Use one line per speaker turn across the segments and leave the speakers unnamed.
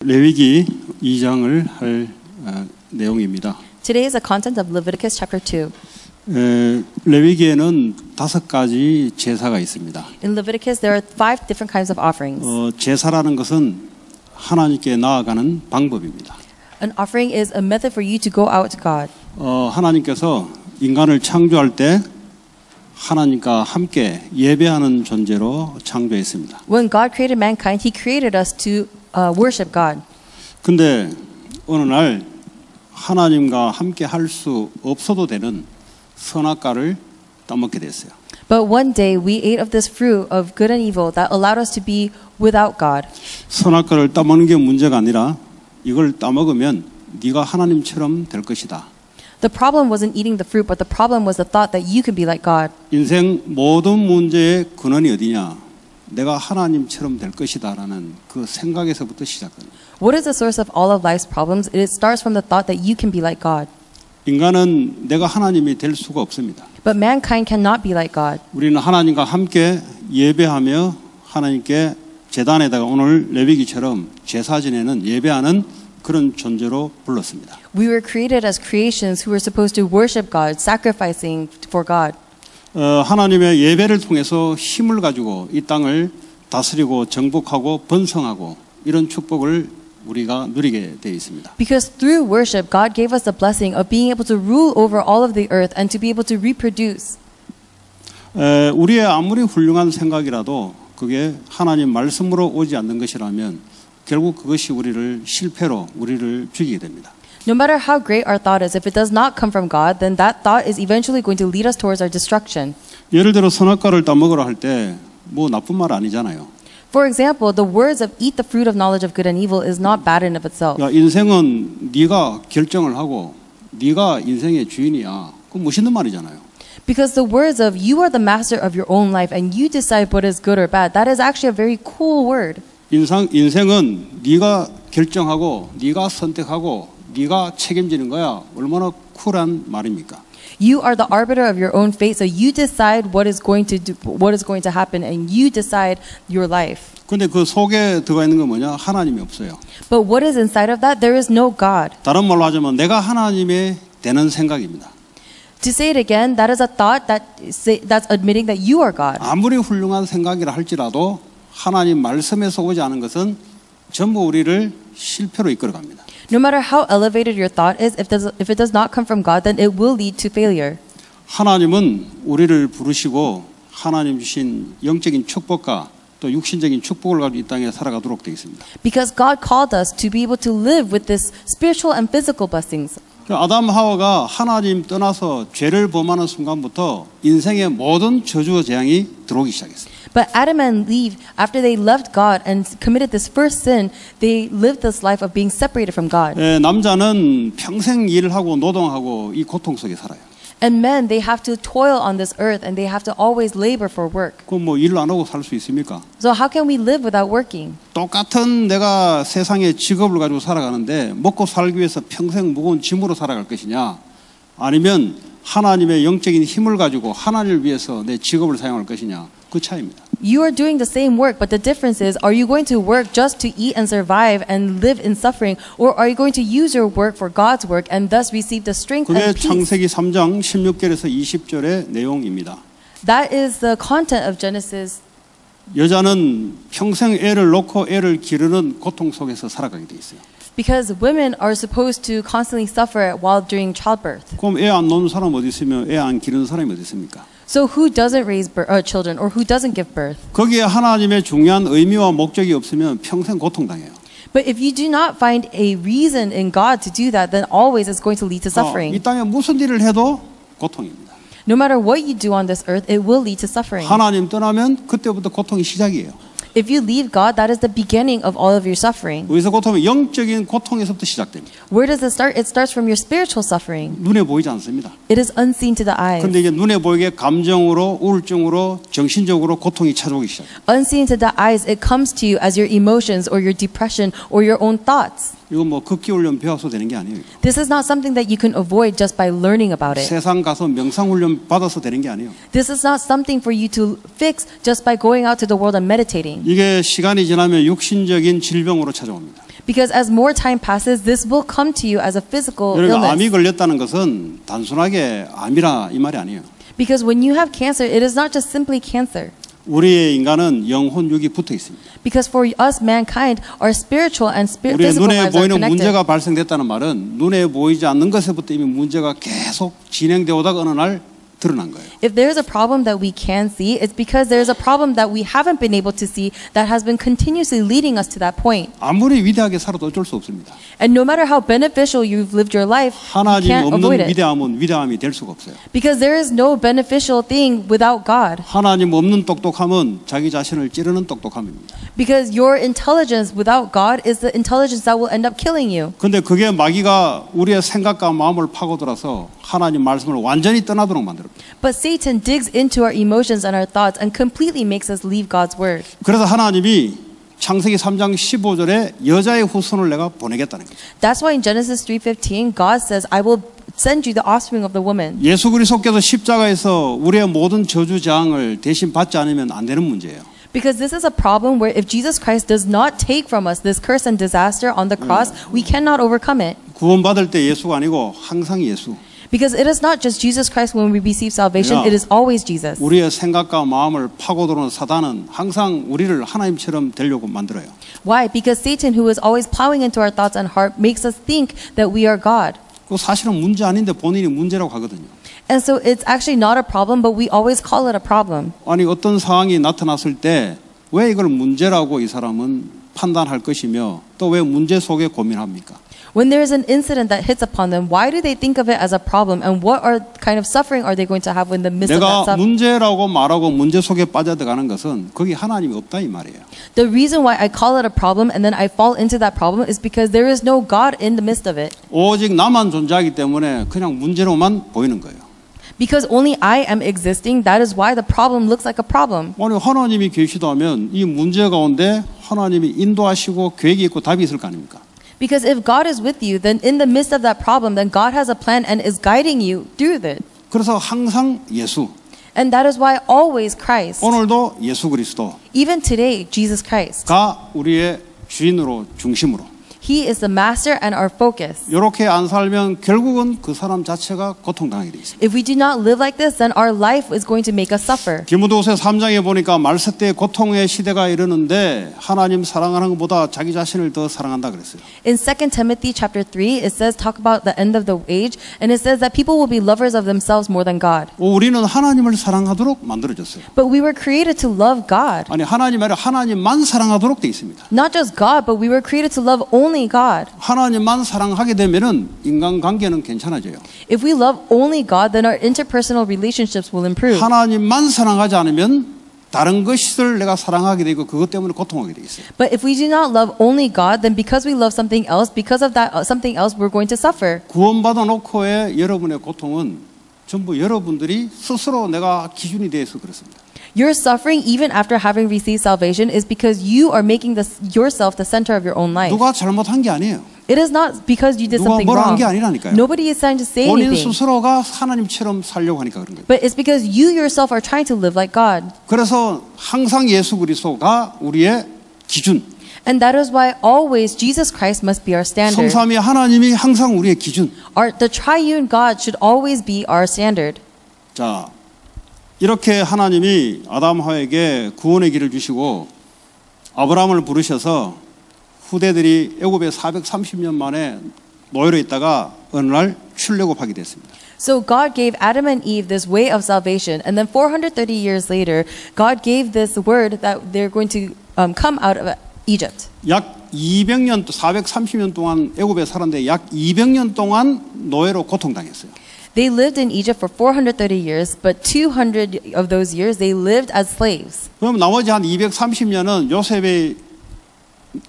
레위기 2장을 할 내용입니다.
Today is the content of Leviticus chapter 2.
레위기에는 5가지 제사가 있습니다.
In Leviticus, there are 5 different kinds of offerings.
제사라는 것은 하나님께 나아가는 방법입니다.
An offering is a method for you to go out to God.
하나님께서 인간을 창조할 때 하나님과 함께 예배하는 존재로 창조했습니다.
When God created mankind, He created us to worship God.
근데 어느 날 하나님과 함께 할 수 없어도 되는 선악과를 따먹게 됐어요.
But one day we ate of this fruit of good and evil that allowed us to be without God.
선악과를 따먹는 게 문제가 아니라 이걸 따먹으면 네가 하나님처럼 될 것이다.
The problem wasn't eating the fruit, but the problem was the thought that you could be like God.
인생 모든 문제의 근원이 어디냐? 내가 하나님처럼 될 것이다라는 그 생각에서부터 시작됩니다.
What is the source of all of life's problems? It starts from the thought that you can be like God.
인간은 내가 하나님이 될 수가 없습니다.
But mankind cannot be like God.
우리는 하나님과 함께 예배하며 하나님께 제단에다가 오늘 레위기처럼 제사 지내는 예배하는 그런 존재로 불렀습니다.
We were created as creations who were supposed to worship God, sacrificing for God.
하나님의 예배를 통해서 힘을 가지고 이 땅을 다스리고 정복하고 번성하고 이런 축복을 우리가 누리게 되어 있습니다.
Because through worship, God gave us the blessing of being able to rule over all of the earth and to be able to reproduce.
우리의 아무리 훌륭한 생각이라도 그게 하나님 말씀으로 오지 않는 것이라면 결국 그것이 우리를 실패로 우리를 죽이게 됩니다.
No matter how great our thought is, if it does not come from God, then that thought is eventually going to lead us towards our destruction.
예를 들어 선악과를 따먹으라 할 때 뭐 나쁜 말 아니잖아요.
For example, the words of eat the fruit of knowledge of good and evil is not bad in of itself.
야, 인생은 네가 결정을 하고 네가 인생의 주인이야. 그건 멋있는 말이잖아요.
Because the words of you are the master of your own life and you decide what is good or bad, that is actually a very cool word.
인생은 네가 결정하고 네가 선택하고 네가 책임지는 거야. 얼마나 쿨한 말입니까?
You are the arbiter of your own fate, so you decide what is going to happen, and you decide your life.
근데 그 속에 들어가 있는 건 뭐냐? 하나님이 없어요.
But what is inside of that? There is no God.
다른 말로 하자면 내가 하나님의 되는 생각입니다.
To say it again, that is a thought that's admitting that you are God.
아무리 훌륭한 생각이라 할지라도 하나님 말씀에서 오지 않은 것은 전부 우리를 실패로 이끌어갑니다.
No matter how elevated your thought is, if it does not come from God, then it will lead to failure.
하나님은 우리를 부르시고 하나님 주신 영적인 축복과 또 육신적인 축복을 가지고 이 땅에 살아가도록 되어 있습니다.
Because God called us to be able to live with this spiritual and physical blessings.
아담 하와가 하나님 떠나서 죄를 범하는 순간부터 인생의 모든 저주와 재앙이 들어오기 시작했어요.
But Adam and Eve, after they left God and committed this first sin, they lived this life of being separated from God.
남자는 평생 일하고 노동하고 이 고통 속에 살아요.
And men, they have to toil on this earth and they have to always labor for work.
그럼 뭐 일 안 하고 살 수 있습니까?
So how can we live without working?
똑같은 내가 세상의 직업을 가지고 살아가는데 먹고 살기 위해서 평생 무거운 짐으로 살아갈 것이냐? 아니면 하나님의 영적인 힘을 가지고 하나님을 위해서 내 직업을 사용할 것이냐? 그 차이입니다.
You are doing the same work, but the difference is, are you going to work just to eat and survive and live in suffering, or are you going to use your work for God's work and thus receive the strength
그게
and peace?
창세기 3장 16절에서 20절의 내용입니다.
That is the content of Genesis.
여자는 평생 애를 놓고 애를 기르는 고통 속에서 살아가게 돼 있어요.
Because women are supposed to constantly suffer while during childbirth.
그럼 애 안 놓는 사람 어디 있으면 애 안 기르는 사람이 어디 있습니까?
So who doesn't raise children or who doesn't give birth?
거기에 하나님의 중요한 의미와 목적이 없으면 평생 고통당해요.
But if you do not find a reason in God to do that, then always it's going to lead to suffering.
이 땅에 무슨 일을 해도 고통입니다.
No matter what you do on this earth, it will lead to suffering.
하나님 떠나면 그때부터 고통이 시작이에요.
If you leave God, that is the beginning of all of your suffering.
어디서 고통이 영적인 고통에서부터 시작됩니다.
Where does it start? It starts from your spiritual suffering.
눈에 보이지 않습니다.
It is unseen to the eyes.
근데 이게 눈에 보이게 감정으로, 우울증으로, 정신적으로 고통이 찾아오기 시작해요.
Unseen to the eyes, it comes to you as your emotions or your depression or your own thoughts.
이건 뭐 극기 훈련 배워서 되는 게 아니에요.
This is not something that you can avoid just by learning about it.
세상 가서 명상 훈련 받아서 되는 게 아니에요.
This is not something for you to fix just by going out to the world and meditating.
이게 시간이 지나면 육신적인 질병으로 찾아옵니다.
Because as more time passes, this will come to you as a physical
그러니까 암이
illness.
걸렸다는 것은 단순하게 암이라 이 말이 아니에요.
Because when you have cancer, it is not just simply cancer.
우리의 인간은 영혼 육이 붙어 있습니다.
Because for us, mankind, our spiritual and
우리의
physical
눈에
lives are
보이는
connected.
문제가 발생됐다는 말은 눈에 보이지 않는 것에부터 이미 문제가 계속 진행되어 오다가 어느 날 드러난 거예요.
If there is a problem that we can see, it's because there is a problem that we haven't been able to see that has been continuously leading us to that point.
아무리 위대하게 살아도 어쩔 수 없습니다.
And no matter how beneficial you've lived your life, you
하나님
can't avoid
없는
it.
위대함은 위대함이 될 수가 없어요.
Because there is no beneficial thing without God.
하나님 없는 똑똑함은 자기 자신을 찌르는 똑똑함입니다.
Because your intelligence without God is the intelligence that will end up killing you.
근데 그게 마귀가 우리의 생각과 마음을 파고들어서 하나님 말씀을 완전히 떠나도록 만들어요.
But Satan digs into our emotions and our thoughts and completely makes us leave God's word.
그래서 하나님이 창세기 3장 15절에 여자의 후손을 내가 보내겠다는 거죠.
That's why in Genesis 3:15, God says, I will send you the offspring of the woman.
예수 그리스도께서 십자가에서 우리의 모든 저주 재앙을 대신 받지 않으면 안 되는 문제예요.
Because this is a problem where if Jesus Christ does not take from us this curse and disaster on the cross, we cannot overcome it.
구원받을 때 예수가 아니고 항상 예수.
Because it is not just Jesus Christ when we receive salvation, it is always Jesus.
우리의 생각과 마음을 파고드는 사단은 항상 우리를 하나님처럼 되려고 만들어요.
Why? Because Satan, who is always plowing into our thoughts and heart, makes us think that we are God.
그 사실은 문제 아닌데 본인이 문제라고 하거든요.
And so it's actually not a problem, but we always call it a problem.
아니 어떤 상황이 나타났을 때 왜 이걸 문제라고 이 사람은 판단할 것이며 또 왜 문제 속에 고민합니까?
When there is an incident that hits upon them, why do they think of it as a problem, and what are kind of suffering are they going to have in the midst of that
내가
suffering?
문제라고 말하고 문제 속에 빠져들어가는 것은 거기 하나님이 없다 이 말이에요.
The reason why I call it a problem and then I fall into that problem is because there is no God in the midst of it.
오직 나만 존재하기 때문에 그냥 문제로만 보이는 거예요.
Because only I am existing, that is why the problem looks like a problem.
아니 하나님이 계시다면 이 문제 가운데 하나님이 인도하시고 계획이 있고 답이 있을 거 아닙니까?
Because if God is with you, then in the midst of that problem, then God has a plan and is guiding you through it.
그래서 항상 예수,
And that is why always Christ,
오늘도 예수 그리스도가
even today, Jesus Christ,
우리의 주인으로 중심으로
He is the master and our focus.
이렇게 안 살면 결국은 그 사람 자체가 고통당하게 돼 있습니다.
If we do not live like this, then our life is going to make us suffer.
디모데후서 3장에 보니까 말세 때 고통의 시대가 이르는데 하나님 사랑하는 것보다 자기 자신을 더 사랑한다 그랬어요.
In 2 Timothy chapter 3, it says, talk about the end of the age, and it says that people will be lovers of themselves more than God.
우리는 하나님을 사랑하도록 만들어졌어요.
But we were created to love God.
아니 하나님 아니라 하나님만 사랑하도록 돼 있습니다.
Not just God, but we were created to love only God.
하나님만 사랑하게 되면은 인간관계는 괜찮아져요.
If we love only God, then our interpersonal relationships will improve.
하나님만 사랑하지 않으면 다른 것을 내가 사랑하게 되고 그것 때문에 고통하게 돼 있어요.
But if we do not love only God, then because we love something else, because of that something else, we're going to suffer.
구원받아 놓고의 여러분의 고통은 전부 여러분들이 스스로 내가 기준이 돼서 그렇습니다.
Your suffering, even after having received salvation, is because you are making yourself the center of your own life.
누가 잘못한 게 아니에요.
It is not because you did
누가
something
뭐라 한
wrong.
게 아니라니까요.
Nobody is trying to say
본인
anything.
스스로가 하나님처럼 살려고 하니까 그런 거예요.
But it's because you yourself are trying to live like God.
그래서 항상 예수 그리스도가 우리의 기준.
And that is why always Jesus Christ must be our standard.
성삼위 하나님이 항상 우리의 기준.
The triune God should always be our standard.
자, 이렇게 하나님이 아담 하와에게 구원의 길을 주시고 아브라함을 부르셔서 후대들이 애굽에 430년 만에 노예로 있다가 어느 날 출애굽하게 됐습니다.
So God gave Adam and Eve this way of salvation, and then 430 years later, God gave this word that they're going to come out of Egypt.
약 200년, 430년 동안 애굽에 살았는데 약 200년 동안 노예로 고통당했어요.
They lived in Egypt for 430 years, but 200 of those years they lived as slaves.
그럼 나머지 한 230년은 요셉의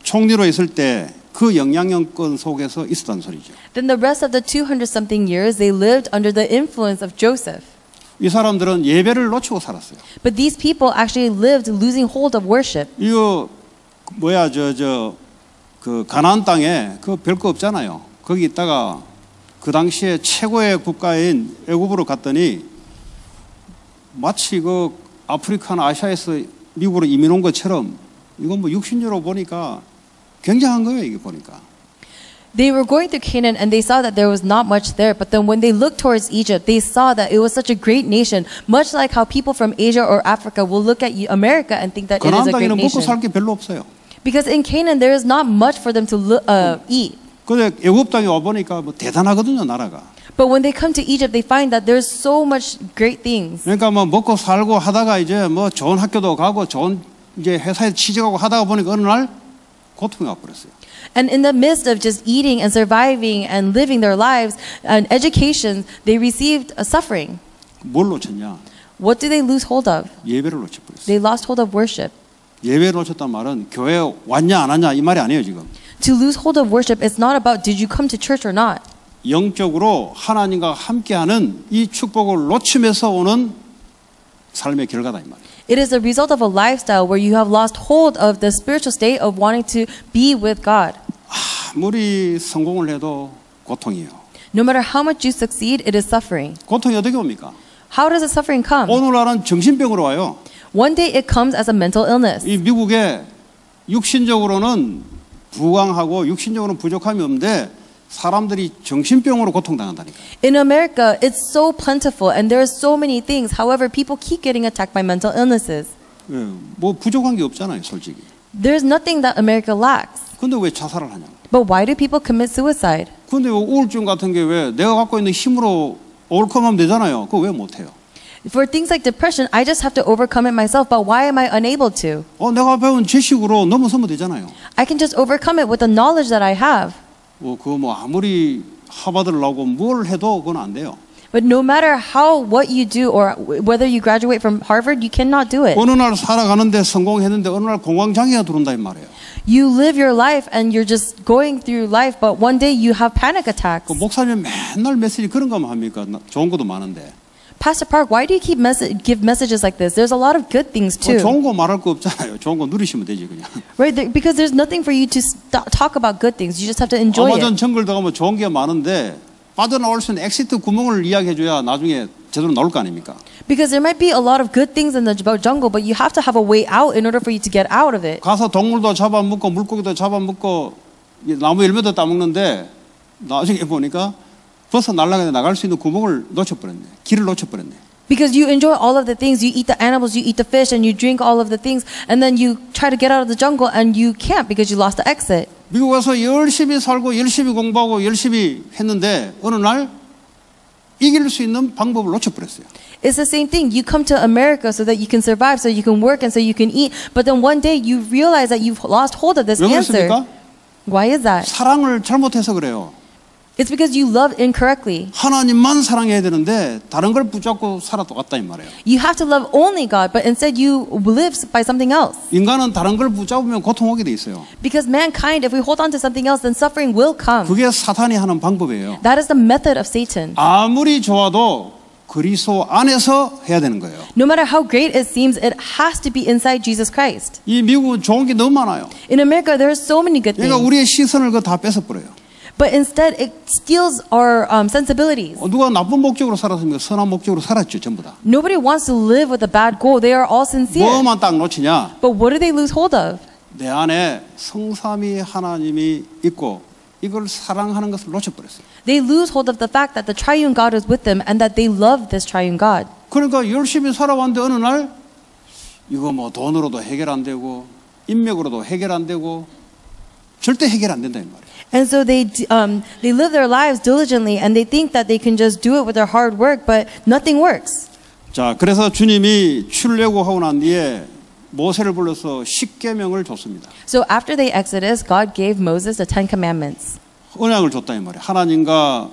총리로 있을 때 그 영향력권 속에서 있었다는 소리죠.
Then the rest of the 200-something years they lived under the influence of Joseph.
이 사람들은 예배를 놓치고 살았어요.
But these people actually lived losing hold of worship.
이거 뭐야 그 가나안 땅에 그 별거 없잖아요. 거기 있다가 그 당시에 최고의 국가인 애굽으로 갔더니 마치 그 아프리카나 아시아에서 미국으로 이민 온 것처럼 이건 뭐 육신적으로 보니까 굉장한 거예요, 이게 보니까.
They were going through Canaan and they saw that there was not much there. But then when they looked towards Egypt, they saw that it was such a great nation, much like how people from Asia or Africa will look at America and think that it is
가나안
a great
땅에는 먹고
nation.
살 게 별로 없어요.
Because in Canaan, there is not much for them to eat.
근데 애굽 땅에 와 보니까 뭐 대단하거든요, 나라가.
But when they come to Egypt, they find that there's so much great things.
그러니까 뭐 먹고 살고 하다가 이제 뭐 좋은 학교도 가고 좋은 이제 회사에 취직하고 하다가 보니까 어느 날 고통이 와버렸어요.
And in the midst of just eating and surviving and living their lives and education, they received a suffering.
뭘 놓쳤냐?
What do they lose hold of?
예배를 놓쳐버렸어요.
They lost hold of worship.
예배를 놓쳤단 말은 교회 왔냐 안 왔냐 이 말이 아니에요 지금.
To lose hold of worship, it's not about did you come to church or not.
영적으로 하나님과 함께하는 이 축복을 놓치면서 오는 삶의 결과다 이 말이에요.
It is a result of a lifestyle where you have lost hold of the spiritual state of wanting to be with God.
아무리 성공을 해도 고통이에요.
No matter how much you succeed, it is suffering.
고통이 어떻게 옵니까?
How does the suffering come?
오늘날은 정신병으로 와요.
One day it comes as a mental illness.
이 미국에 육신적으로는 부강하고 육신적으로는 부족함이 없는데 사람들이 정신병으로 고통당한다니까.
In America, it's so plentiful and there are so many things. However, people keep getting attacked by mental illnesses.
예, 뭐 부족한 게 없잖아요, 솔직히.
There's nothing that America lacks.
근데 왜 자살을 하냐고.
But why do people commit suicide?
근데 우울증 같은 게 왜 내가 갖고 있는 힘으로 overcome하면 되잖아요. 그거 왜 못해요?
For things like depression, I just have to overcome it myself, but why am I unable to?
내가 배운 지식으로 넘어서면 되잖아요.
I can just overcome it with the knowledge that I have.
그거 뭐 아무리 하버드를 나오고 뭘 해도 그건 안 돼요.
But no matter what you do or whether you graduate from Harvard, you cannot do it.
어느 날 살아가는데 성공했는데 어느 날 공황장애가 들어온다 이 말이에요.
You live your life and you're just going through life, but one day you have panic attacks.
목사님 맨날 메시지 그런 거만 합니까? 좋은 것도 많은데.
Pastor Park, why do you give messages like this? There's a lot of good things too.
좋은 거 말할 거 없잖아요. 좋은 거 누리시면 되지 그냥.
Right, because there's nothing for you to talk about good things. You just have to enjoy
아마존
it.
정글 들어가면 좋은 게 많은데 빠져나올 수 있는 엑시트 구멍을 이야기해줘야 나중에 제대로 나올 거 아닙니까?
Because there might be a lot of good things in the jungle, but you have to have a way out in order for you to get out of it.
가서 동물도 잡아먹고 물고기도 잡아먹고 나무 열매도 따먹는데 나중에 보니까 벌써 날아가게 나갈 수 있는 구멍을 놓쳐버렸네. 길을 놓쳐버렸네.
Because you enjoy all of the things, you eat the animals, you eat the fish, and you drink all of the things, and then you try to get out of the jungle and you can't because you lost the exit.
미국 와서 열심히 살고 열심히 공부하고 열심히 했는데 어느 날 이길 수 있는 방법을 놓쳐버렸어요.
It's the same thing. You come to America so that you can survive, so you can work, and so you can eat. But then one day you realize that you've lost hold of this
왜
answer.
그렇습니까?
Why is that?
사랑을 잘못해서 그래요.
It's because you love incorrectly.
하나님만 사랑해야 되는데 다른 걸 붙잡고 살았다 이 말이에요.
You have to love only God, but instead you live by something else.
인간은 다른 걸 붙잡으면 고통 오게 돼 있어요.
Because mankind, if we hold on to something else, then suffering will come.
그게 사탄이 하는 방법이에요.
That is the method of Satan.
아무리 좋아도 그리스도 안에서 해야 되는 거예요.
No matter how great it seems, it has to be inside Jesus Christ.
이 미국은 좋은 게 너무 많아요.
In America, there are so many good
그러니까
things.
우리의 시선을 다 뺏어버려요.
But instead, it steals our sensibilities.
누가 나쁜 목적으로 살았습니까? 선한 목적으로 살았죠, 전부 다.
Nobody wants to live with a bad goal. They are all sincere.
뭐만 딱 놓치냐?
But what do they lose hold of?
내 안에 성삼위 하나님이 있고 이걸 사랑하는 것을 놓쳐버렸어요.
They lose hold of the fact that the triune God is with them and that they love this triune God.
그러니까 열심히 살아왔는데 어느 날 이거 뭐 돈으로도 해결 안 되고 인맥으로도 해결 안 되고 절대 해결 안 된다 이 말이에요.
And so they live their lives diligently and they think that they can just do it with their hard work, but nothing works.
자, 그래서 주님이 출애굽하고 난 뒤에 모세를 불러서 십계명을 줬습니다.
So after the Exodus, God gave Moses the 10 commandments.
언약을 줬다 이 말이에요. 하나님과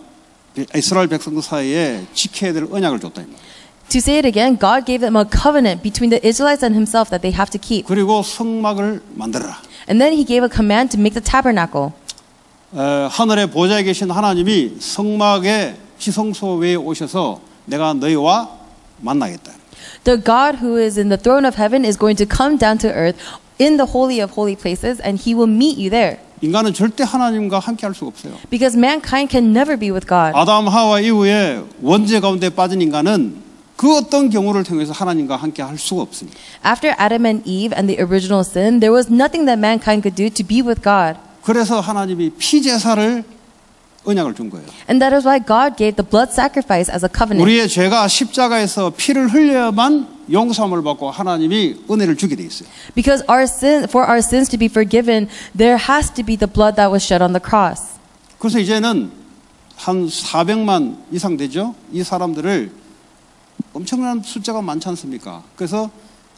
이스라엘 백성 사이에 지켜야 될 언약을 줬다 이 말이에요.
To say it again, God gave them a covenant between the Israelites and himself that they have to keep.
그리고 성막을 만들어라.
And then he gave a command to make the tabernacle.
하늘의 보좌에 계신 하나님이 성막의 지성소에 오셔서 내가 너희와 만나겠다.
The God who is in the throne of heaven is going to come down to earth in the holy of holy places and he will meet you there.
인간은 절대 하나님과 함께 할 수가 없어요.
Because mankind can never be with God.
아담 하와 이후에 원죄 가운데 빠진 인간은 그 어떤 경우를 통해서 하나님과 함께 할 수가 없습니다.
After Adam and Eve and the original sin, there was nothing that mankind could do to be with God.
그래서 하나님이 피제사를 언약을 준 거예요.
And that is why God gave the blood sacrifice as a covenant.
우리의 죄가 십자가에서 피를 흘려야만 용서함을 받고 하나님이 은혜를 주게 돼 있어요.
Because for our sins to be forgiven, there has to be the blood that was shed on the cross.
그래서 이제는 한 400만 이상 되죠. 이 사람들을 엄청난 숫자가 많지 않습니까? 그래서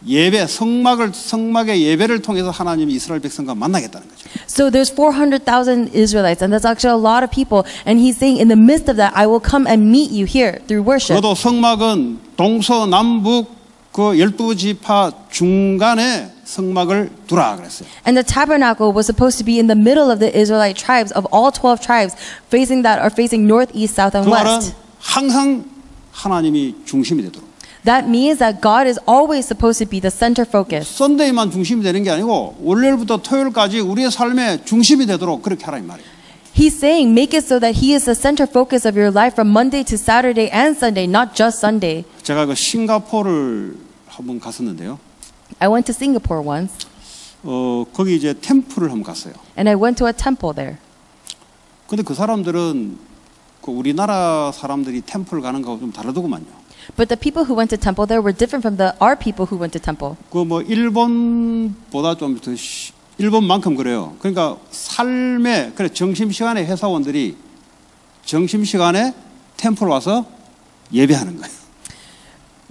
성막의 예배를 통해서 하나님이 이스라엘 백성과 만나겠다는 거죠.
So there's 400,000 Israelites, and that's actually a lot of people. And he's saying, in the midst of that, I will come and meet you here through worship.
그것도 성막은 동서남북 그 12지파 중간에 성막을 두라 그랬어요.
And the tabernacle was supposed to be in the middle of the Israelite tribes, of all 12 tribes, facing north, east, south, and
그 말은
west.
항상 하나님이 중심이 되도록.
That means that God is always supposed to be the center focus.
썬데이만 중심이 되는 게 아니고 월요일부터 토요일까지 우리의 삶의 중심이 되도록 그렇게 하라 이 말이에요.
He's saying, make it so that He is the center focus of your life from Monday to Saturday and Sunday, not just Sunday.
제가 그 싱가포르를 한번 갔었는데요.
I went to Singapore once,
거기 이제 템플을 한번 갔어요.
and I went to a temple there.
근데 그 사람들은 그 우리나라 사람들이 템플 가는 거하고 좀 다르더구만요.
But the people who went to temple there were different from our people who went to temple.
그 뭐 일본보다 좀 더 일본만큼 그래요. 그러니까 삶의 그래 점심 시간에 회사원들이 점심 시간에 템플 와서 예배하는 거예요.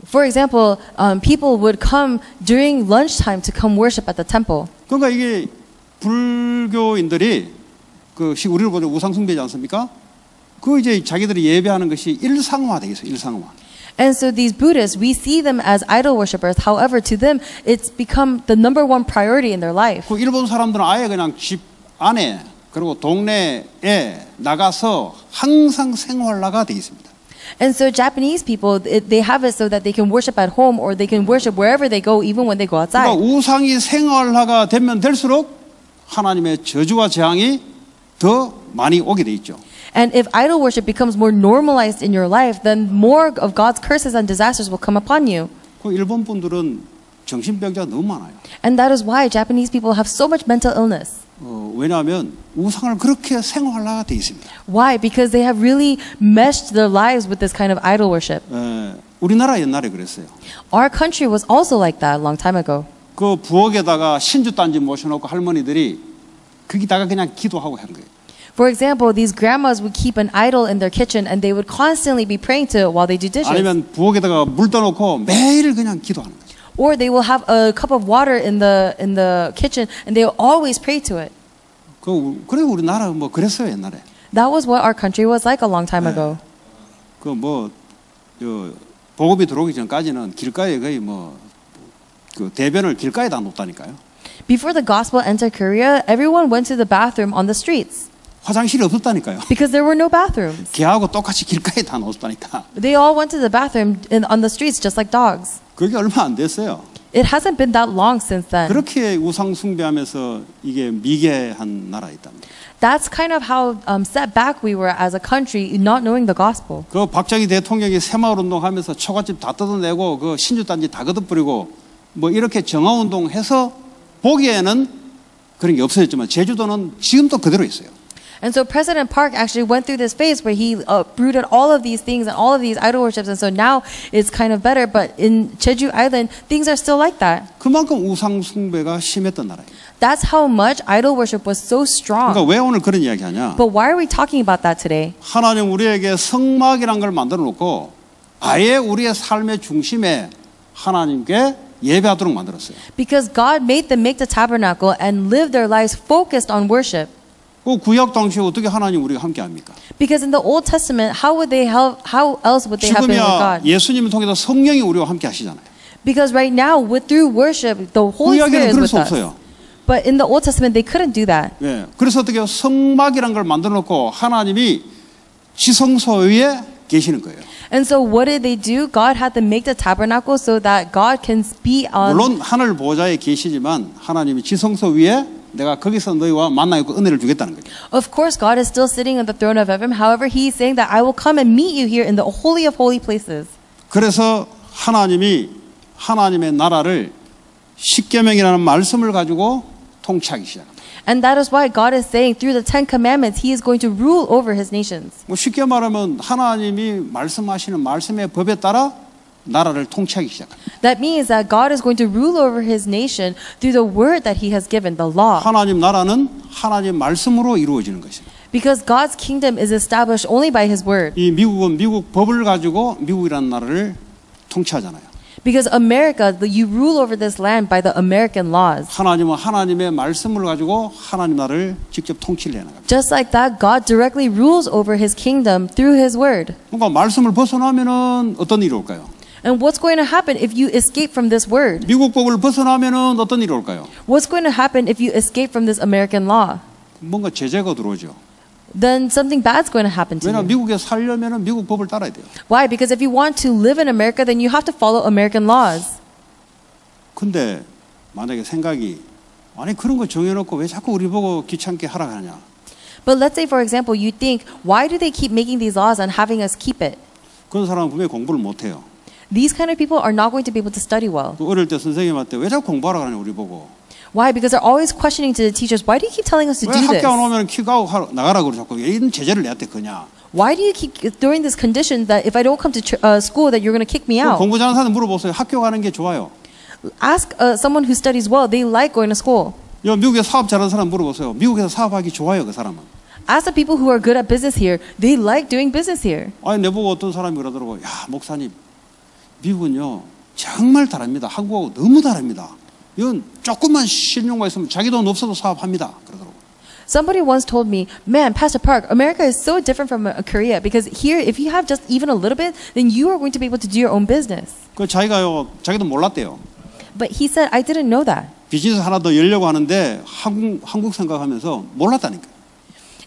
For example, people would come during lunchtime to come worship at the temple.
그러니까 이게 불교인들이 그 우리를 보는 우상 숭배지 않습니까? 그 이제 자기들이 예배하는 것이 일상화돼 있어요. 일상화.
And so these Buddhists, we see them as idol worshippers. However, to them, it's become the number one priority in their life.
그 일본 사람들은 아예 그냥 집 안에 그리고 동네에 나가서 항상 생활화가 돼 있습니다.
And so Japanese people, they have it so that they can worship at home or they can worship wherever they go, even when they go outside.
그러니까 우상이 생활화가 되면 될수록 하나님의 저주와 재앙이 더 많이 오게 돼 있죠.
And if idol worship becomes more normalized in your life, then more of God's curses and disasters will come upon you.
그 일본 분들은 정신병자가 너무 많아요.
And that is why Japanese people have so much mental illness.
왜냐하면 우상을 그렇게 생활화가 돼 있습니다.
Why? Because they have really meshed their lives with this kind of idol worship.
우리나라 옛날에 그랬어요.
Our country was also like that a long time ago.
그 부엌에다가 신주단지 모셔놓고 할머니들이 거기다가 그냥 기도하고 한 거예요.
For example, these grandmas would keep an idol in their kitchen and they would constantly be praying to it while they do dishes.
아니면 부엌에다가 물 떠놓고 매일 그냥 기도하는 거죠.
Or they will have a cup of water in the kitchen and they will always pray to it.
그래 우리나라 뭐 그랬어요 옛날에.
That was what our country was like a long time ago.
그 뭐 보급이 들어오기 전까지는 길가에 거의 그 대변을 길가에다 놓다니까요.
Before the gospel entered Korea, everyone went to the bathroom on the streets.
화장실이 없었다니까요.
Because there were no bathrooms.
개하고 똑같이 길가에 다 놓았다니까.
They all went to the bathroom on the streets just like dogs.
그게 얼마 안 됐어요.
It hasn't been that long since then.
그렇게 우상 숭배하면서 이게 미개한 나라에 있답니다.
That's kind of how set back we were as a country, not knowing the gospel.
그 박정희 대통령이 새마을 운동하면서 처갓집 다 뜯어내고 그 신주단지 다 걷어버리고 뭐 이렇게 정화운동해서 보기에는 그런 게 없어졌지만 제주도는 지금도 그대로 있어요.
And so President Park actually went through this phase where he uprooted all of these things and all of these idol worships, and so now it's kind of better. But in Jeju Island, things are still like that.
그만큼 우상 숭배가 심했던 나라예요.
That's how much idol worship was so strong.
그러니까 왜 오늘 그런 이야기하냐?
But why are we talking about that today?
하나님 우리에게 성막이란 걸 만들어 놓고 아예 우리의 삶의 중심에 하나님께 예배하도록 만들었어요.
Because God made them make the tabernacle and live their lives focused on worship.
그 구약 당시에 어떻게 하나님 우리가 함께 합니까?
Because in the Old Testament, how else would they have been with
지금이야
God?
예수님을 통해서 성령이 우리와 함께 하시잖아요.
Because right now, through worship, the Holy
구약에는
Spirit is
그럴
with
수
us.
없어요.
But in the Old Testament, they couldn't do that.
예, 그래서 어떻게 성막이란 걸 만들어 놓고 하나님이 지성소 위에 계시는 거예요.
And so what did they do? God had them make the tabernacle so that God can be on.
물론 하늘 보좌에 계시지만 하나님이 지성소 위에 내가 거기서 너희와 만나 있고 은혜를 주겠다는 거죠.
Of course, God is still sitting on the throne of heaven. However, He is saying that I will come and meet you here in the holy of holy places.
그래서 하나님이 하나님의 나라를 십계명이라는 말씀을 가지고 통치하기 시작합니다.
And that is why God is saying through the Ten Commandments, He is going to rule over His nations.
뭐 쉽게 말하면 하나님이 말씀하시는 말씀의 법에 따라 나라를 통치하기 시작합니다.
That means that God is going to rule over His nation through the word that He has given, the law.
하나님 나라는 하나님 말씀으로 이루어지는 것입니다.
Because God's kingdom is established only by His word.
이 미국은 미국 법을 가지고 미국이라는 나라를 통치하잖아요.
Because America, you rule over this land by the American laws.
하나님은 하나님의 말씀을 가지고 하나님 나라를 직접 통치를 해나갑니다.
Just like that, God directly rules over His kingdom through His word.
그러니까 말씀을 벗어나면은 어떤 일이 올까요?
And what's going to happen if you escape from this word?
미국 법을 벗어나면은 어떤 일이 올까요?
What's going to happen if you escape from this American law?
뭔가 제재가 들어오죠.
Then something bad's going to happen to
왜냐
you.
미국에 살려면은 미국 법을 따라야 돼요.
Why? Because if you want to live in America, then you have to follow American laws.
근데 만약에 생각이 아니 그런 거 정해놓고 왜 자꾸 우리 보고 귀찮게 하라 하냐?
But let's say, for example, you think, why do they keep making these laws and having us keep it?
그런 사람은 분명히 공부를 못해요.
These kind of people are not going to be able to study well.
그 어릴 때 선생님한테 왜 자꾸 공부하라 하냐 우리 보고.
Why? Because they're always questioning to the teachers, why do you keep telling us to
왜
do this?
학교 안 오면 킥아웃 나가라 그러 자꾸 이런 제재를 내한테 그냐?
Why do you keep doing this condition that if I don't come to school that you're going to kick me out?
공부 잘하는 사람 물어보세요. 학교 가는 게 좋아요.
Ask someone who studies well, they like going to school.
미국에 사업 잘하는 사람 물어보세요. 미국에서 사업하기 좋아요 그 사람은.
Ask the people who are good at business here, they like doing business here.
아니 내보고 어떤 사람이 그러더라고. 야 목사님 미국은요 정말 다릅니다. 한국하고 너무 다릅니다. 이건 조금만 신용가 있으면 자기 돈 없어도 사업합니다. 그러더라고.
Somebody once told me, man, Pastor Park, America is so different from Korea because here, if you have just even a little bit, then you are going to be able to do your own business.
그 자기가요 자기도 몰랐대요.
But he said, I didn't know that.
비즈니스 하나 더 열려고 하는데 한국 생각하면서 몰랐다니까.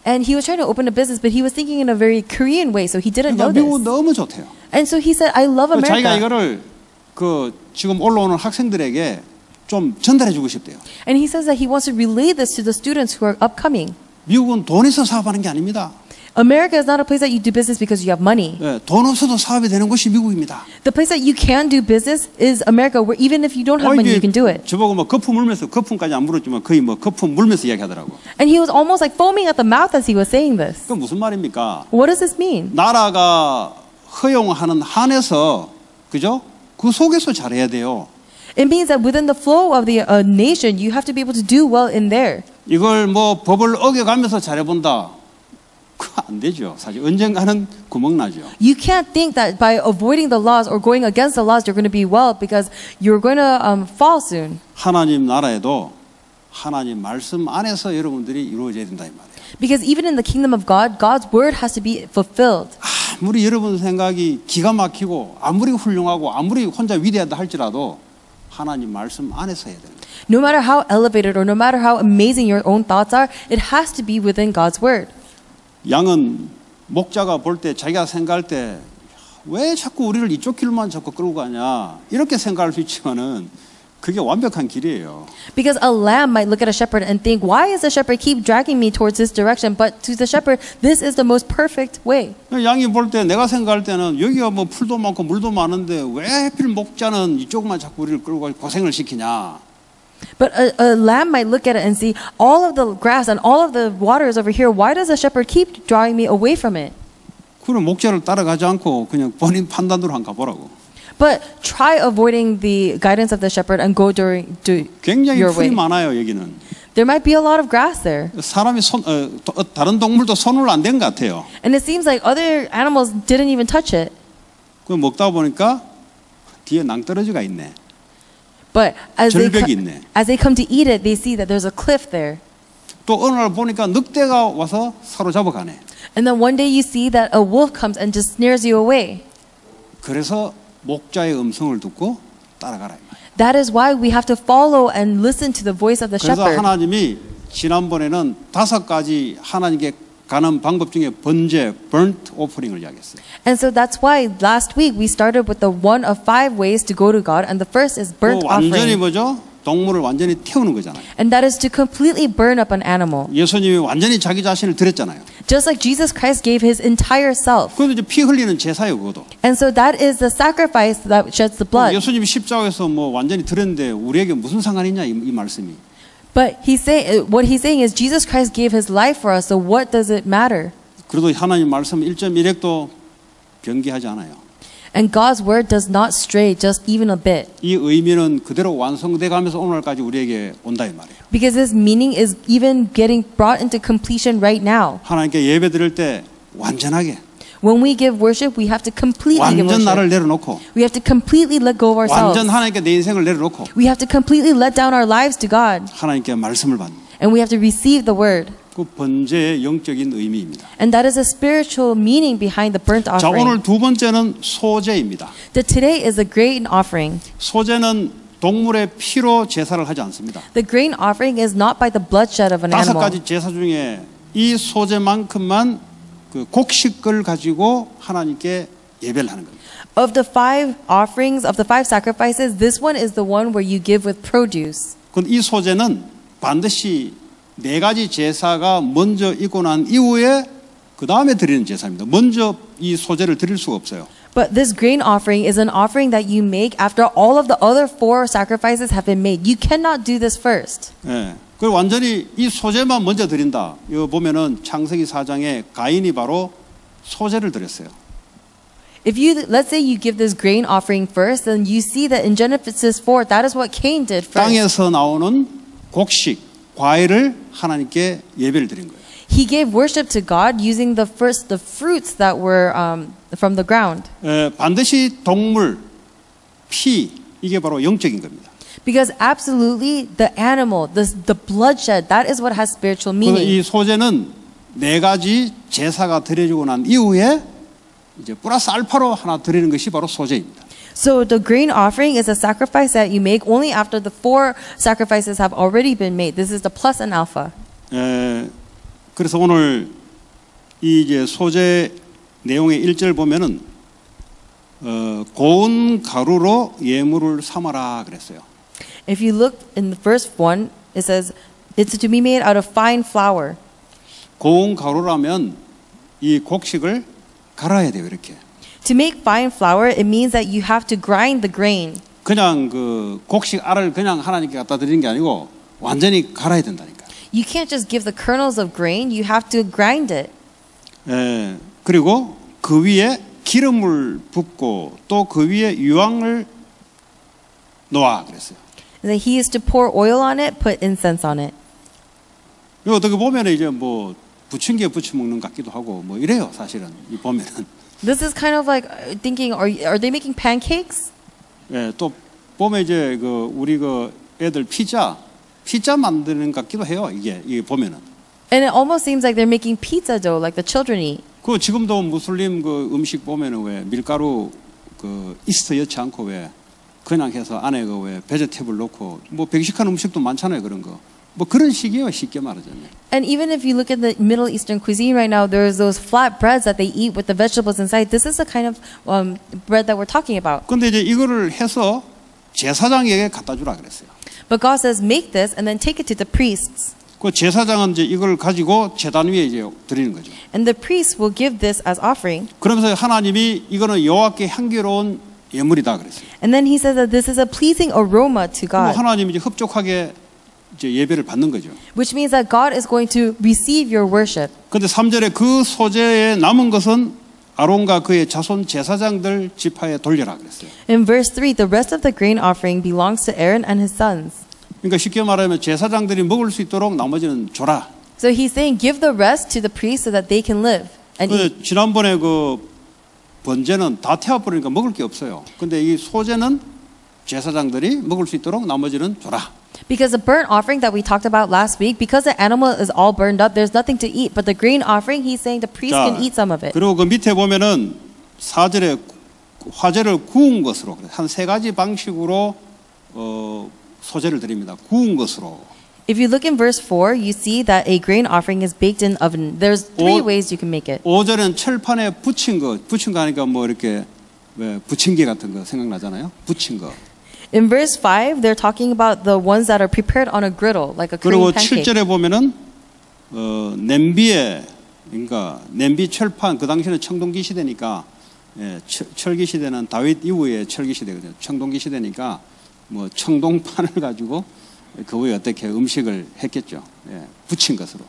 And he was trying to open a business, but he was thinking in a very Korean way, so he didn't know
그러니까 미국은
this.
너무 좋대요.
And so he said, I love
자기가
America.
이거를 그 지금 올라오는 학생들에게 좀 전달해 주고 싶대요.
And he says that he wants to relay this to the students who are upcoming.
미국은 돈에서 사업하는 게 아닙니다.
America is not a place that you do business because you have money.
예, 돈 없어도 사업이 되는 곳이 미국입니다.
The place that you can do business is America, where even if you don't have money, you can do it.
저보고 뭐 거품 물면서 거품까지 안 물었지만 거의 뭐 거품 물면서 이야기하더라고.
And he was almost like foaming at the mouth as he was saying this.
그 무슨 말입니까?
What does this mean?
나라가 허용하는 한에서 그죠? 그 속에서 잘해야 돼요.
It means that within the flow of the nation, you have to be able to do well in there.
이걸 뭐 법을 어겨가면서 잘해본다. 그거 안 되죠. 사실 언젠가는 구멍 나죠.
You can't think that by avoiding the laws or going against the laws, you're going to be well because you're going to fall soon.
하나님 나라에도 하나님 말씀 안에서 여러분들이 이루어져야 된다 이 말이에요.
Because even in the kingdom of God, God's word has to be fulfilled.
아무리 여러분 생각이 기가 막히고 아무리 훌륭하고 아무리 혼자 위대하다 할지라도 하나님 말씀 안에서 해야 됩니다.
No matter how elevated or no matter how amazing your own thoughts are, it has to be within God's word.
양은 목자가 볼 때 자기가 생각할 때 왜 자꾸 우리를 이쪽 길만 자꾸 끌고 가냐 이렇게 생각할 수 있지만은 그게 완벽한 길이에요.
Because a lamb might look at a shepherd and think, why is the shepherd keep dragging me towards this direction? But to the shepherd, this is the most perfect way.
양이 볼 때 내가 생각할 때는 여기가 뭐 풀도 많고 물도 많은데 왜 하필 목자는 이쪽만 자꾸 우리를 끌고 가서 고생을 시키냐.
But a lamb might look at it and see all of the grass and all of the water is over here. Why does the shepherd keep drawing me away from it?
그럼 목자를 따라가지 않고 그냥 본인 판단으로 한 가보라고.
But try avoiding the guidance of the shepherd and go to
굉장히
your
풀이
way.
많아요 여기는.
There might be a lot of grass there.
사람이 다른 동물도 손을 안 댄 것 같아요.
And it seems like other animals didn't even touch it.
그 먹다 보니까 뒤에 낭떠러지가 있네.
But as
절벽이 있네.
they come to eat it, they see that there's a cliff there.
또 어느 날 보니까 늑대가 와서 사로잡아 가네.
And then one day you see that a wolf comes and just snares you away.
그래서 목자의 음성을 듣고 따라가라.
That is why we have to follow and listen to the voice of the
그래서
shepherd.
하나님이 지난번에는 5가지 하나님께 가는 방법 중에 번제, burnt offering을 이야기했어요.
And so that's why last week we started with the one of 5 ways to go to God, and the first is burnt
완전히
offering.
뭐죠? 동물을 완전히 태우는 거잖아요.
And that is to completely burn up an animal.
예수님이 완전히 자기 자신을 드렸잖아요.
Just like Jesus Christ gave his entire self.
그것도 이제 피 흘리는 제사예요, 그것도.
And so that is the sacrifice that sheds the blood.
예수님이 십자가에서 뭐 완전히 드렸는데 우리에게 무슨 상관이 있냐 이 말씀이.
But what he's saying is Jesus Christ gave his life for us, so what does it matter?
그래도 하나님 말씀 1.1핵도 변기하지 않아요.
And God's word does not stray just even a bit.
이 의미는 그대로 완성돼 가면서 오늘까지 우리에게 온다 이 말이에요.
Because this meaning is even getting brought into completion right now.
하나님께 예배 드릴 때 완전하게
When we give worship, we have to completely give
완전 나를
worship.
내려놓고
We have to completely let go of ourselves.
완전 하나님께 내 인생을 내려놓고
We have to completely let down our lives to God.
하나님께 말씀을 받는
And we have to receive the word.
그 번제의 영적인 의미입니다.
And that is a spiritual meaning behind the burnt
자,
offering.
오늘 두 번째는 소제입니다.
That today is a grain offering.
소제는 동물의 피로 제사를 하지 않습니다.
The grain offering is not by the bloodshed of an
다섯
animal.
가지 제사 중에 이 소제만큼만 그 곡식을 가지고 하나님께 예배를 하는 겁니다.
Of the 5 offerings, of the 5 sacrifices, this one is the one where you give with produce.
그런데 이 소제는 반드시 4가지 제사가 먼저 있고 난 이후에 그 다음에 드리는 제사입니다. 먼저 이 소제를 드릴 수가 없어요.
But this grain offering is an offering that you make after all of the other 4 sacrifices have been made. You cannot do this first.
예. 그리고 완전히 이 소제만 먼저 드린다. 이거 보면은 창세기 4장에 가인이 바로 소제를 드렸어요.
If you, let's say you give this grain offering first, then you see that in Genesis 4, that is what Cain did first.
땅에서 나오는 곡식, 과일을 하나님께 예배를 드린 거예요.
He gave worship to God using the fruits that were from the ground.
반드시 동물, 피, 이게 바로 영적인 겁니다.
Because absolutely the animal, the bloodshed, that is what has spiritual
그래서
meaning.
이 소제는 4가지 제사가 드려지고 난 이후에 이제 플러스 알파로 하나 드리는 것이 바로 소제입니다.
So the grain offering is a sacrifice that you make only after the 4 sacrifices have already been made. This is the plus and alpha.
그래서 오늘 이 이제 소제 내용의 1절 보면은 고운 가루로 예물을 삼아라 그랬어요.
If you look in the first one, it says it's to be made out of fine flour.
고운 가루라면 이 곡식을 갈아야 돼요, 이렇게.
To make fine flour, it means that you have to grind the grain.
그냥 그 곡식 알을 그냥 하나님께 갖다 드리는 게 아니고 완전히 갈아야 된다니까.
You can't just give the kernels of grain, you have to grind it.
그리고 그 위에 기름을 붓고 또 그 위에 유황을 놓아 그랬어요.
And that he is to pour oil on it, put incense on it.
이거 어떻게 보면 이제 뭐 부침개에 부쳐 먹는 것 같기도 하고 뭐 이래요, 사실은. 이 보면은.
This is kind of like thinking, are they making pancakes?
예, 또 보면 이제 그 우리 그 애들 피자 만드는 것 같기도 해요. 이게 보면은.
And it almost seems like they're making pizza dough, like the children eat.
그 지금도 무슬림 그 음식 보면은 왜 밀가루 그 이스트 넣지 않고 왜 그냥 해서 안에 그 왜 베제테이블 넣고 뭐 백식한 음식도 많잖아요, 그런 거. 뭐 그런 식이에요, 쉽게 말하자면.
And even if you look at the Middle Eastern cuisine right now, there's those flat breads that they eat with the vegetables inside. This is the kind of bread that we're talking about.
근데 이제 이거를 해서 제사장에게 갖다 주라 그랬어요.
But God says, make this and then take it to the priests.
그 제사장은 이제 이걸 가지고 제단 위에 이제 드리는 거죠.
And the priests will give this as offering.
그러면서 하나님이 이거는 여호와께 향기로운 예물이다 그랬어요.
And then he says that this is a pleasing aroma to God.
하나님이 이제 흡족하게 이제 예배를 받는 거죠.
Which means that God is going to receive your worship.
근데 3절에 그 소제에 남은 것은 아론과 그의 자손 제사장들 지파에 돌려라 그랬어요.
In verse 3, the rest of the grain offering belongs to Aaron and his sons.
그러니까 쉽게 말하면 제사장들이 먹을 수 있도록 나머지는 줘라.
So he's saying, give the rest to the priests so that they can live and eat.
지난번에 그 번제는 다 태워버리니까 먹을 게 없어요. 근데 이 소제는 제사장들이 먹을 수 있도록 나머지는 줘라.
Because the burnt offering that we talked about last week, because the animal is all burned up, there's nothing to eat. But the grain offering, he's saying the priest can eat some of it.
그리고 그 밑에 보면은 4절에 화제를 구운 것으로 한 3가지 방식으로 소제를 드립니다. 구운 것으로.
If you look in verse 4, you see that a grain offering is baked in oven. There's 3 ways you can make it.
5절은 철판에 붙인 거 하니까 뭐 이렇게 왜 부침개 같은 거 생각나잖아요. 붙인 거.
In verse 5, they're talking about the ones that are prepared on a griddle, like a
그리고
Korean pancake.
7절에 보면은 냄비에 그러니까 냄비 철판 그 당시에는 청동기 시대니까 철기 시대는 다윗 이후에 철기 시대거든요. 청동기 시대니까 뭐 청동판을 가지고 그 위에 어떻게 음식을 했겠죠. 부친 것으로.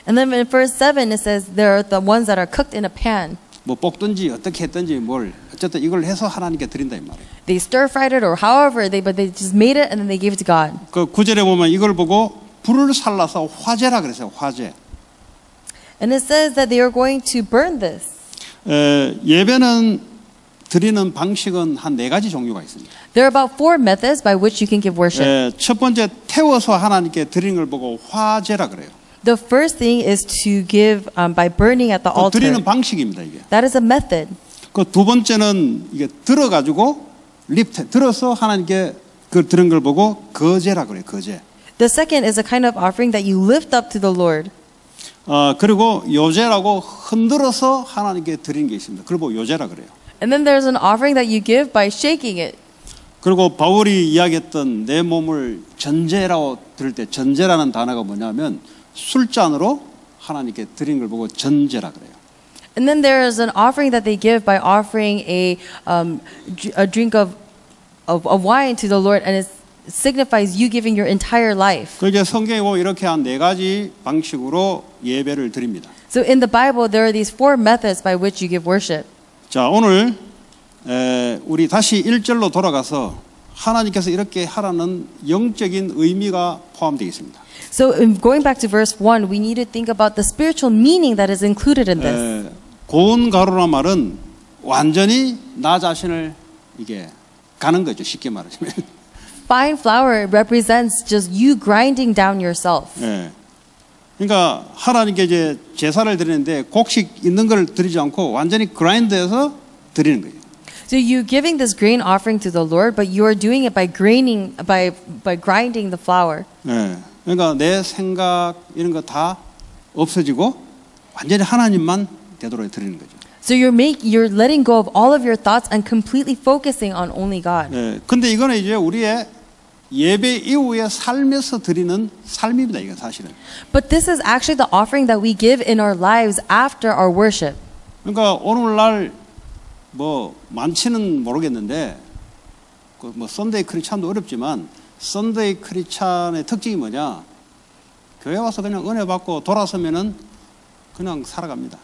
And then in verse 7, it says there are the ones that are cooked in a pan.
뭐 볶든지 어떻게 했든지 뭘 어쨌든 이걸 해서 하나님께 드린다 이 말이에요.
They stir fried it or however but they just made it and then they gave it to God.
그 9절에 보면 이걸 보고 불을 살라서 화제라 그랬어요. 화제.
And it says that they are going to burn this.
예배는 드리는 방식은 한 4가지 종류가 있습니다.
There are about 4 methods by which you can give worship.
첫 번째 태워서 하나님께 드리는 걸 보고 화제라 그래요.
The first thing is to give by burning at the
그
altar.
드리는 방식입니다 이게.
That is a method.
그 두 번째는 이게 들어가지고 들어서 하나님께 그 드린 걸 보고 거제라 그래요. 거제.
The second is a kind of offering that you lift up to the Lord.
그리고 요제라고 흔들어서 하나님께 드리는 게 있습니다. 그걸 보고 요제라 그래요.
And then there's an offering that you give by shaking it.
그리고 바울이 이야기했던 내 몸을 전제라고 들을 때 전제라는 단어가 뭐냐면 술잔으로 하나님께 드린 걸 보고 전제라 그래요.
And then there is an offering that they give by offering a drink of wine to the Lord, and it signifies you giving your entire life.
그 이제 성경에 보면 이렇게 한 4가지 방식으로 예배를 드립니다.
So in the Bible, there are these 4 methods by which you give worship.
자, 오늘 우리 다시 1절로 돌아가서 하나님께서 이렇게 하라는 영적인 의미가 포함되어 있습니다.
So going back to verse 1, we need to think about the spiritual meaning that is included in this.
고운 가루란 말은 완전히 나 자신을 이게 가는 거죠. 쉽게 말하자면.
Fine flour represents just you grinding down yourself.
그러니까 하나님께 이제 제사를 드리는데 곡식 있는 걸 드리지 않고 완전히 그라인드해서 드리는 거예요.
So you're giving this grain offering to the Lord, but you are doing it by grinding the flour.
그러니까 내 생각 이런 거 다 없어지고 완전히 하나님만 되도록 드리는 거죠.
So you're letting go of all of your thoughts and completely focusing on only God.
근데 이거는 이제 우리의 예배 이후의 삶에서 드리는 삶입니다. 이건 사실은.
But this is actually the offering that we give in our lives after our worship.
그러니까 오늘날 뭐 많지는 모르겠는데 그 뭐 선데이 크리스찬도 어렵지만 선데이 크리스찬의 특징이 뭐냐? 교회 와서 그냥 은혜 받고 돌아서면은 그냥 살아갑니다.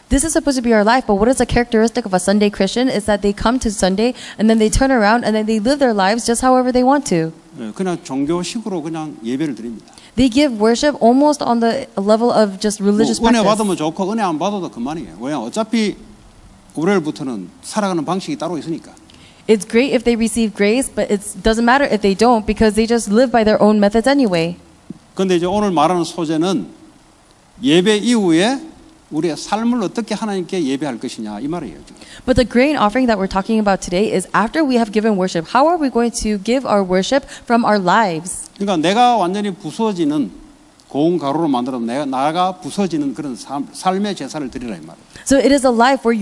This is supposed to be our life, but what is a characteristic of a Sunday Christian is that they come to Sunday and then they turn around and then they live their lives just however they want to.
그냥 종교식으로 그냥 예배를 드립니다.
They give worship almost on the level of just religious
은혜
practice.
받으면 좋고 은혜 안 받아도 그만이에요. 왜냐 어차피 월요일부터는 살아가는 방식이 따로 있으니까.
It's great if they receive grace, but it doesn't matter if they don't because they just live by their own methods anyway.
그런데 이제 오늘 말하는 소재는 예배 이후에 우리의 삶을 어떻게 하나님께 예배할 것이냐 이 말이에요.
But the grain offering that we're talking about today is after we have given worship, how are we going to give our worship from our lives?
그러니까 내가 완전히 부서지는 고운 가루로 만들어 나가 부서지는 그런 삶의 제사를 드리라 이 말이에요.
So it is a life where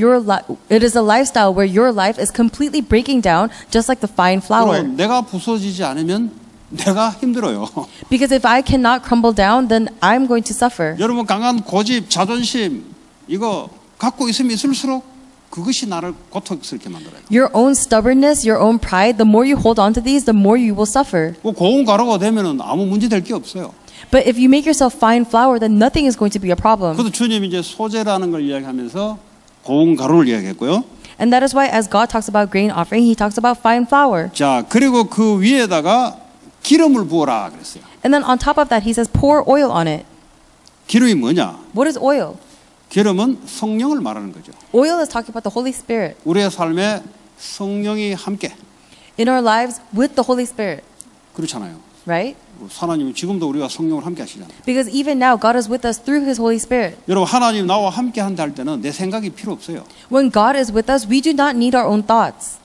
it is a lifestyle where your life is completely breaking down, just like the fine flour.
내가 부서지지 않으면 내가 힘들어요.
Because if I cannot crumble down, then I'm going to suffer.
여러분 강한 고집, 자존심 이거 갖고 있으면 있을수록 그것이 나를 고통스럽게 만들어요.
Your own stubbornness, your own pride, the more you hold on to these, the more you will suffer.
고운 가루가 되면은 아무 문제 될 게 없어요.
But if you make yourself fine flour, then nothing is going to be a problem.
그래서 주님이 이제 소재라는 걸 이야기하면서 고운 가루를 이야기했고요.
And that is why as God talks about grain offering, he talks about fine flour.
자, 그리고 그 위에다가 기름을 부어라 그랬어요.
And then on top of that, he says pour oil on it.
기름이 뭐냐?
What is oil?
기름은 성령을 말하는 거죠.
Oil is talking about the Holy Spirit.
우리의 삶에 성령이 함께.
In our lives with the Holy Spirit.
그렇잖아요.
Right?
하나님은 지금도 우리와 성령을 함께 하시잖아요.
Because even now, God is with us through His Holy Spirit.
여러분 하나님 나와 함께 한다 할 때는 내 생각이 필요 없어요.
When God is with us, we do not need our own thoughts.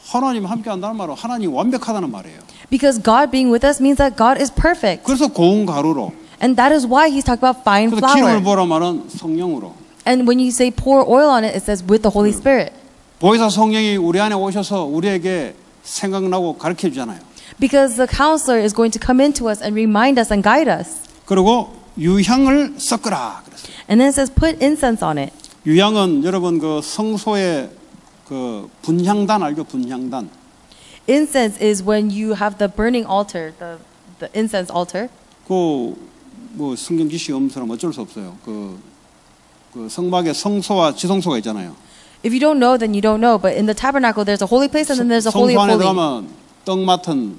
하나님 함께 한다는 말은 하나님 완벽하다는 말이에요.
Because God being with us means that God is perfect.
그래서 고운 가루로.
And that is why He's talking about fine
그래서 기름을
flour.
부어라 말은 성령으로.
And when you say pour oil on it, it says with the Holy Spirit.
보혜사 성령이 우리 안에 오셔서 우리에게 생각나고 가르쳐 주잖아요.
Because the counselor is going to come into us and remind us and guide us.
그리고 유향을 섞으라 그랬어요.
And then it says, put incense on it.
유향은 여러분 그 성소의 그 분향단 알죠? 분향단.
Incense is when you have the burning altar, the incense altar.
그 뭐 성경 지시 없으면 어쩔 수 없어요. 그 성막에 성소와 지성소가 있잖아요.
If you don't know, then you don't know. But in the tabernacle, there's a holy place and then there's a holy
성소
of
안에
holies.
들어가면 떡 맡은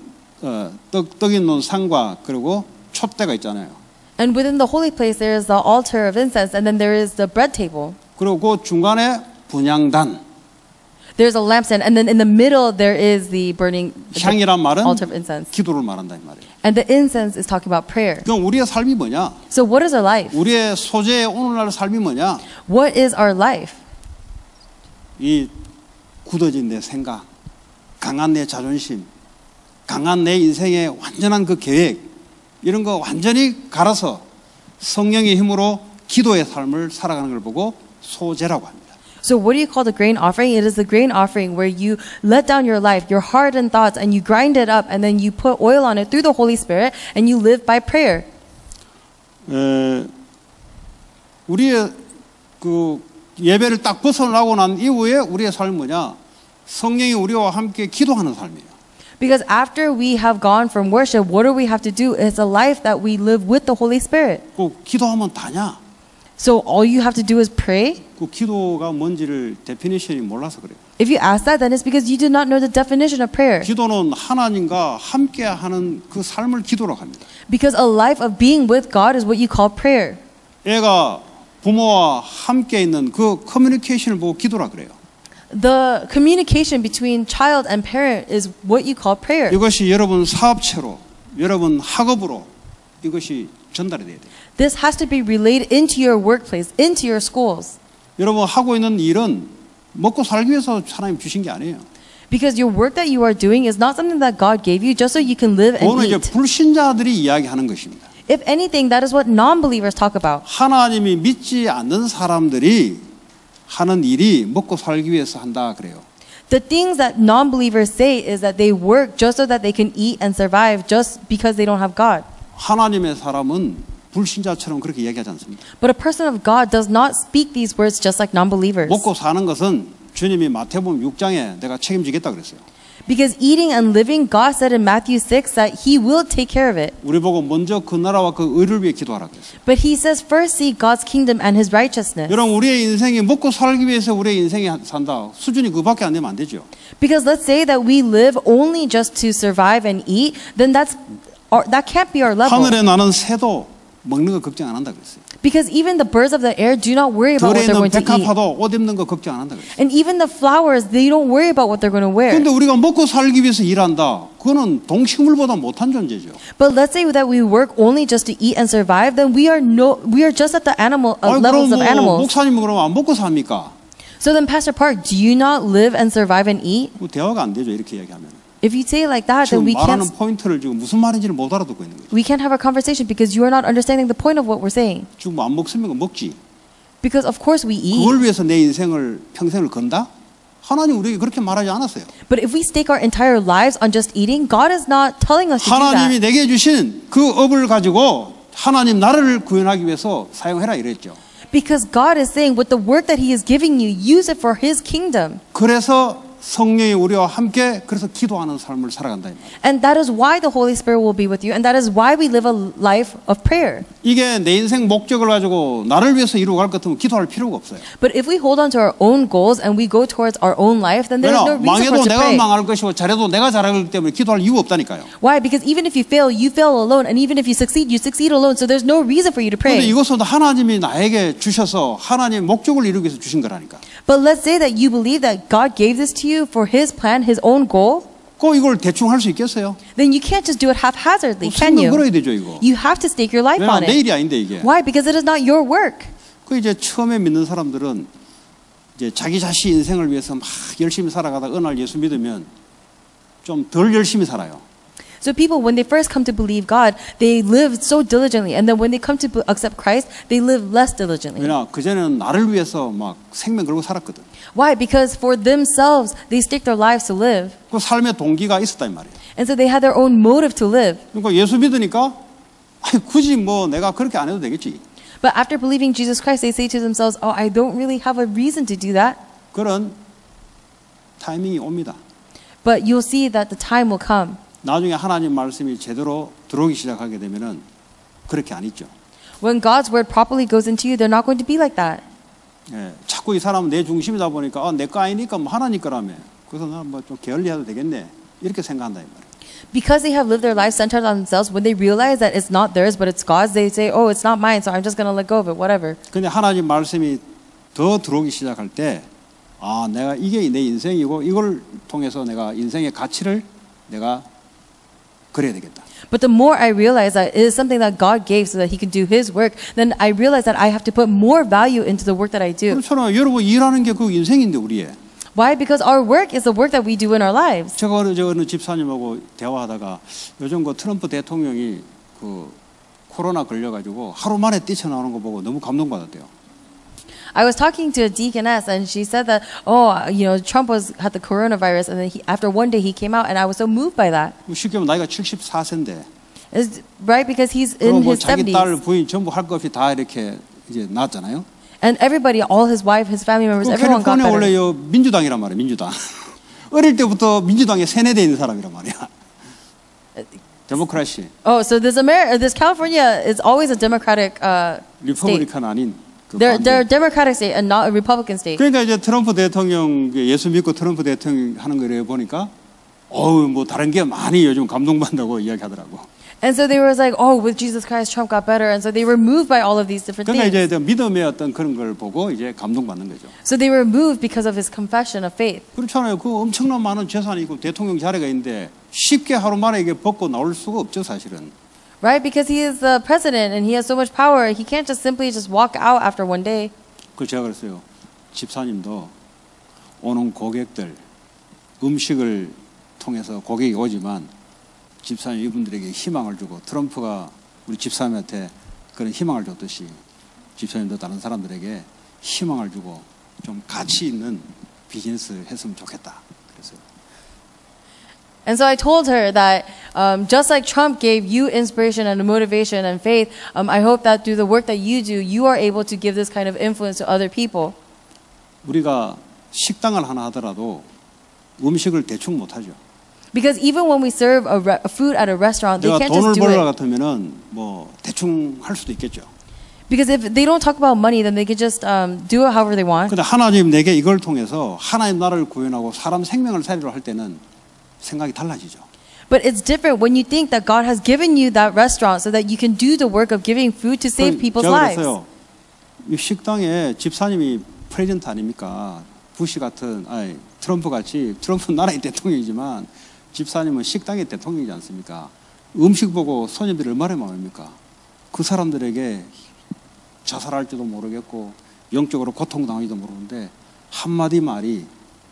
떡 있는 상과 그리고 촛대가 있잖아요.
And within the holy place, there is the altar of incense, and then there is the bread table.
그리고 그 중간에 분향단.
There's a lampstand, and then in the middle there is the
향이란 말은
altar of incense.
기도를 말한다 이 말이에요.
And the incense is talking about prayer.
그럼 우리의 삶이 뭐냐?
So what is our life?
우리의 소재의 오늘날 삶이 뭐냐?
What is our life?
이 굳어진 내 생각, 강한 내 자존심, 강한 내 인생의 완전한 그 계획 이런 거 완전히 갈아서 성령의 힘으로 기도의 삶을 살아가는 걸 보고 소재라고 합니다.
So what do you call the grain offering? It is the grain offering where you let down your life, your heart and thoughts, and you grind it up, and then you put oil on it through the Holy Spirit, and you live by prayer.
우리의 그 예배를 딱 벗어나고 난 이후에 우리의 삶은 뭐냐? 성령이 우리와 함께 기도하는 삶이에요.
Because after we have gone from worship, what do we have to do? It's a life that we live with the Holy Spirit.
그 기도하면 다냐?
So all you have to do is pray.
그 기도가 뭔지를 데피니션이 몰라서 그래요.
If you ask that, then it's because you do not know the definition of prayer.
기도는 하나님과 함께하는 그 삶을 기도라고 합니다.
Because a life of being with God is what you call prayer.
애가 부모와 함께 있는 그 커뮤니케이션을 보고 기도라 그래요.
The communication between child and parent is what you call prayer.
이것이 여러분 사업체로, 여러분 학업으로 이것이 전달이 돼야 돼요.
This has to be relayed into your workplace, into your schools.
여러분 하고 있는 일은 먹고 살기 위해서 하나님 주신 게 아니에요.
Because your work that you are doing is not something that God gave you just so you can live and
그거는 이제
eat.
불신자들이 이야기하는 것입니다.
If anything, that is what non-believers talk about.
하나님이 믿지 않는 사람들이 하는 일이 먹고 살기 위해서 한다 그래요.
The things that non-believers say is that they work just so that they can eat and survive just because they don't have God.
하나님의 사람은 불신자처럼 그렇게 이야기하지 않습니다.
But a person of God does not speak these words just like non-believers.
먹고 사는 것은 주님이 마태복음 6장에 내가 책임지겠다 그랬어요.
Because eating and living, God said in Matthew 6 that He will take care of it.
우리 보고 먼저 그 나라와 그 의를 위해 기도하라 그랬어요.
But He says first seek God's kingdom and His righteousness.
여러분 우리의 인생이 먹고 살기 위해서 우리의 인생이 산다. 수준이 그밖에 안 되면 안 되죠.
Because let's say that we live only just to survive and eat, then that can't be our level.
하늘에 나는 새도 먹는 거 걱정 안 한다 그랬어요.
Because even the birds of the air do not worry about
들에
what they're
있는
going to eat.
백합화도 옷 입는 거 걱정 안 한다 그랬어요.
And even the flowers, they don't worry about what they're going to wear.
그런데 우리가 먹고 살기 위해서 일한다. 그거는 동식물보다 못한 존재죠.
But let's say that we work only just to eat and survive, then we are just at the levels of
그럼
animals.
목사님은 그러면 안 먹고 삽니까?
So then, Pastor Park, do you not live and survive and eat?
대화가 안 되죠. 이렇게 이야기하면.
If you say it like that, then
지금 말하는 포인트를 지금 무슨 말인지를 못 알아듣고 있는 거죠.
we can't have a conversation because you are not understanding the point of what we're saying.
지금 안 먹으면 먹지.
Because of course we eat.
그걸 위해서 내 인생을 평생을 건다? 하나님 우리에게 그렇게 말하지 않았어요.
But if we stake our entire lives on just eating, God is not telling us to do
하나님이
that.
내게 주신 그 업을 가지고 하나님 나라를 구현하기 위해서 사용해라 이랬죠.
Because God is saying with the work that He is giving you, use it for His kingdom.
그래서 성령이 우리와 함께 그래서 기도하는 삶을 살아간다 이 말이에요.
And that is why the Holy Spirit will be with you, and that is why we live a life of prayer.
이게 내 인생 목적을 가지고 나를 위해서 이루어갈 것 같으면 기도할 필요가 없어요.
But if we hold on to our own goals and we go towards our own life, then there is no
왜냐
reason for
망해도
us to
내가
pray.
망할 것이고 잘해도 내가 잘하기 때문에 기도할 이유 없다니까요.
Why? Because even if you fail alone, and even if you succeed alone. So there's no reason for you to
그런데
pray.
이것은 하나님이 나에게 주셔서 하나님의 목적을 이루기 위해서 주신 거라니까.
But let's say that you believe that God gave this to you for His plan, His own goal.
그 이걸 대충 할 수 있겠어요?
Then you can't just do it haphazardly, can
생명
you?
걸어야 되죠 이거.
You have to stake your life
왜냐
on
내
it.
일이 아닌데 이게.
Why? Because it is not your work.
그 이제 처음에 믿는 사람들은 이제 자기 자신 인생을 위해서 막 열심히 살아가다 어느 날 예수 믿으면 좀 덜 열심히 살아요.
So people, when they first come to believe God, they live so diligently, and then when they come to accept Christ, they live less diligently.
왜냐 그전에는 나를 위해서 막 생명 걸고 살았거든.
Why? Because for themselves, they stake their lives to live.
그 삶의 동기가 있었단 말이에요.
And so they had their own motive to live.
그러니까 예수 믿으니까 아니, 굳이 뭐 내가 그렇게 안 해도 되겠지.
But after believing Jesus Christ, they say to themselves, oh, I don't really have a reason to do that.
그런 타이밍이 옵니다.
But you'll see that the time will come.
나중에 하나님 말씀이 제대로 들어오기 시작하게 되면은 그렇게 안 있죠.
When God's word properly goes into you, they're not going to be like that.
예, 자꾸 이 사람은 내 중심이다 보니까 내 거 아니니까 뭐 하나님 거라며. 그래서 나 뭐 좀 게을리해도 되겠네. 이렇게 생각한다 이 말이에요.
Because they have lived their lives centered on themselves, when they realize that it's not theirs, but it's God's, they say, oh, it's not mine, so I'm just going to let go of it, whatever.
근데 하나님 말씀이 더 들어오기 시작할 때 아, 내가 이게 내 인생이고 이걸 통해서 내가 인생의 가치를 내가 그려야 되겠다.
But the more I realize that it is something that God gave so that He can do His work, then I realize that I have to put more value into the work that I do.
그렇잖아요. 여러분 일하는 게 그 인생인데 우리의.
Why? Because our work is the work that we do in our lives.
제가 어느 집사님하고 대화하다가 요즘 그 트럼프 대통령이 그 코로나 걸려가지고 하루 만에 뛰쳐나오는 거 보고 너무 감동받았대요.
I was talking to a deaconess, and she said that, Trump had the coronavirus, and then after one day he came out, and I was so moved by that.
쉽게 말하면 나이가 74세인데.
It's right because he's in his
자기 딸
70s,
부인 전부 할 것 없이 다 이렇게 이제 나왔잖아요.
and everybody, all his wife, his family members, everyone got
캘리포니아
better.
원래요 민주당이란 말이에요. 민주당. 어릴 때부터 민주당에 세뇌되어 있는 사람이란 말이야. 데모크라시.
Oh, so this California is always a Democratic state.
리퍼블리칸 아닌. 그
They're
반대.
a Democratic state and not a Republican state.
그러니까 이제 트럼프 대통령 예수 믿고 트럼프 대통령 하는 거를 보니까 뭐 다른 게 많이 요즘 감동받는다고 이야기하더라고.
And so they were like, oh, with Jesus Christ, Trump got better. And so they were moved by all of these different
그러니까
things.
이제 믿음의 어떤 그런 걸 보고 이제 감동받는 거죠.
So they were moved because of his confession of faith.
그렇잖아요. 그 엄청난 많은 재산이 있고 대통령 자리가 있는데 쉽게 하루 만에 이게 벗고 나올 수가 없죠, 사실은.
Right? Because he is the president and he has so much power. He can't just simply just walk out after one day.
그 제가 그랬어요. 집사님도 오는 고객들 음식을 통해서 고객이 오지만 집사님 이분들에게 희망을 주고 트럼프가 우리 집사님한테 그런 희망을 줬듯이 집사님도 다른 사람들에게 희망을 주고 좀 가치 있는 비즈니스 했으면 좋겠다. 그래서
And so I told her that just like Trump gave you inspiration and motivation and faith, I hope that through the work that you do, you are able to give this kind of influence to other people.
우리가 식당을 하나 하더라도 음식을 대충 못 하죠.
Because even when we serve a food at a restaurant, they
내가
can't
돈을
just do
벌러
it.
같으면은 뭐 대충 할 수도 있겠죠.
Because if they don't talk about money, then they can just do it however they want.
근데 하나님 내게 이걸 통해서 하나님 나라를 구현하고 사람 생명을 살리려 할 때는 생각이 달라지죠.
But it's different when you think that God has given you that restaurant so that you can do the work of giving food to save people's
제가
lives.
그랬어요. 이 식당에 집사님이 프레젠트 아닙니까? 부시 같은, 아니 트럼프 같이 트럼프는 나라의 대통령이지만 집사님은 식당의 대통령이지 않습니까? 음식 보고 손님들이 얼마나 많습니까? 그 사람들에게 자살할지도 모르겠고 영적으로 고통당하지도 모르는데 한마디 말이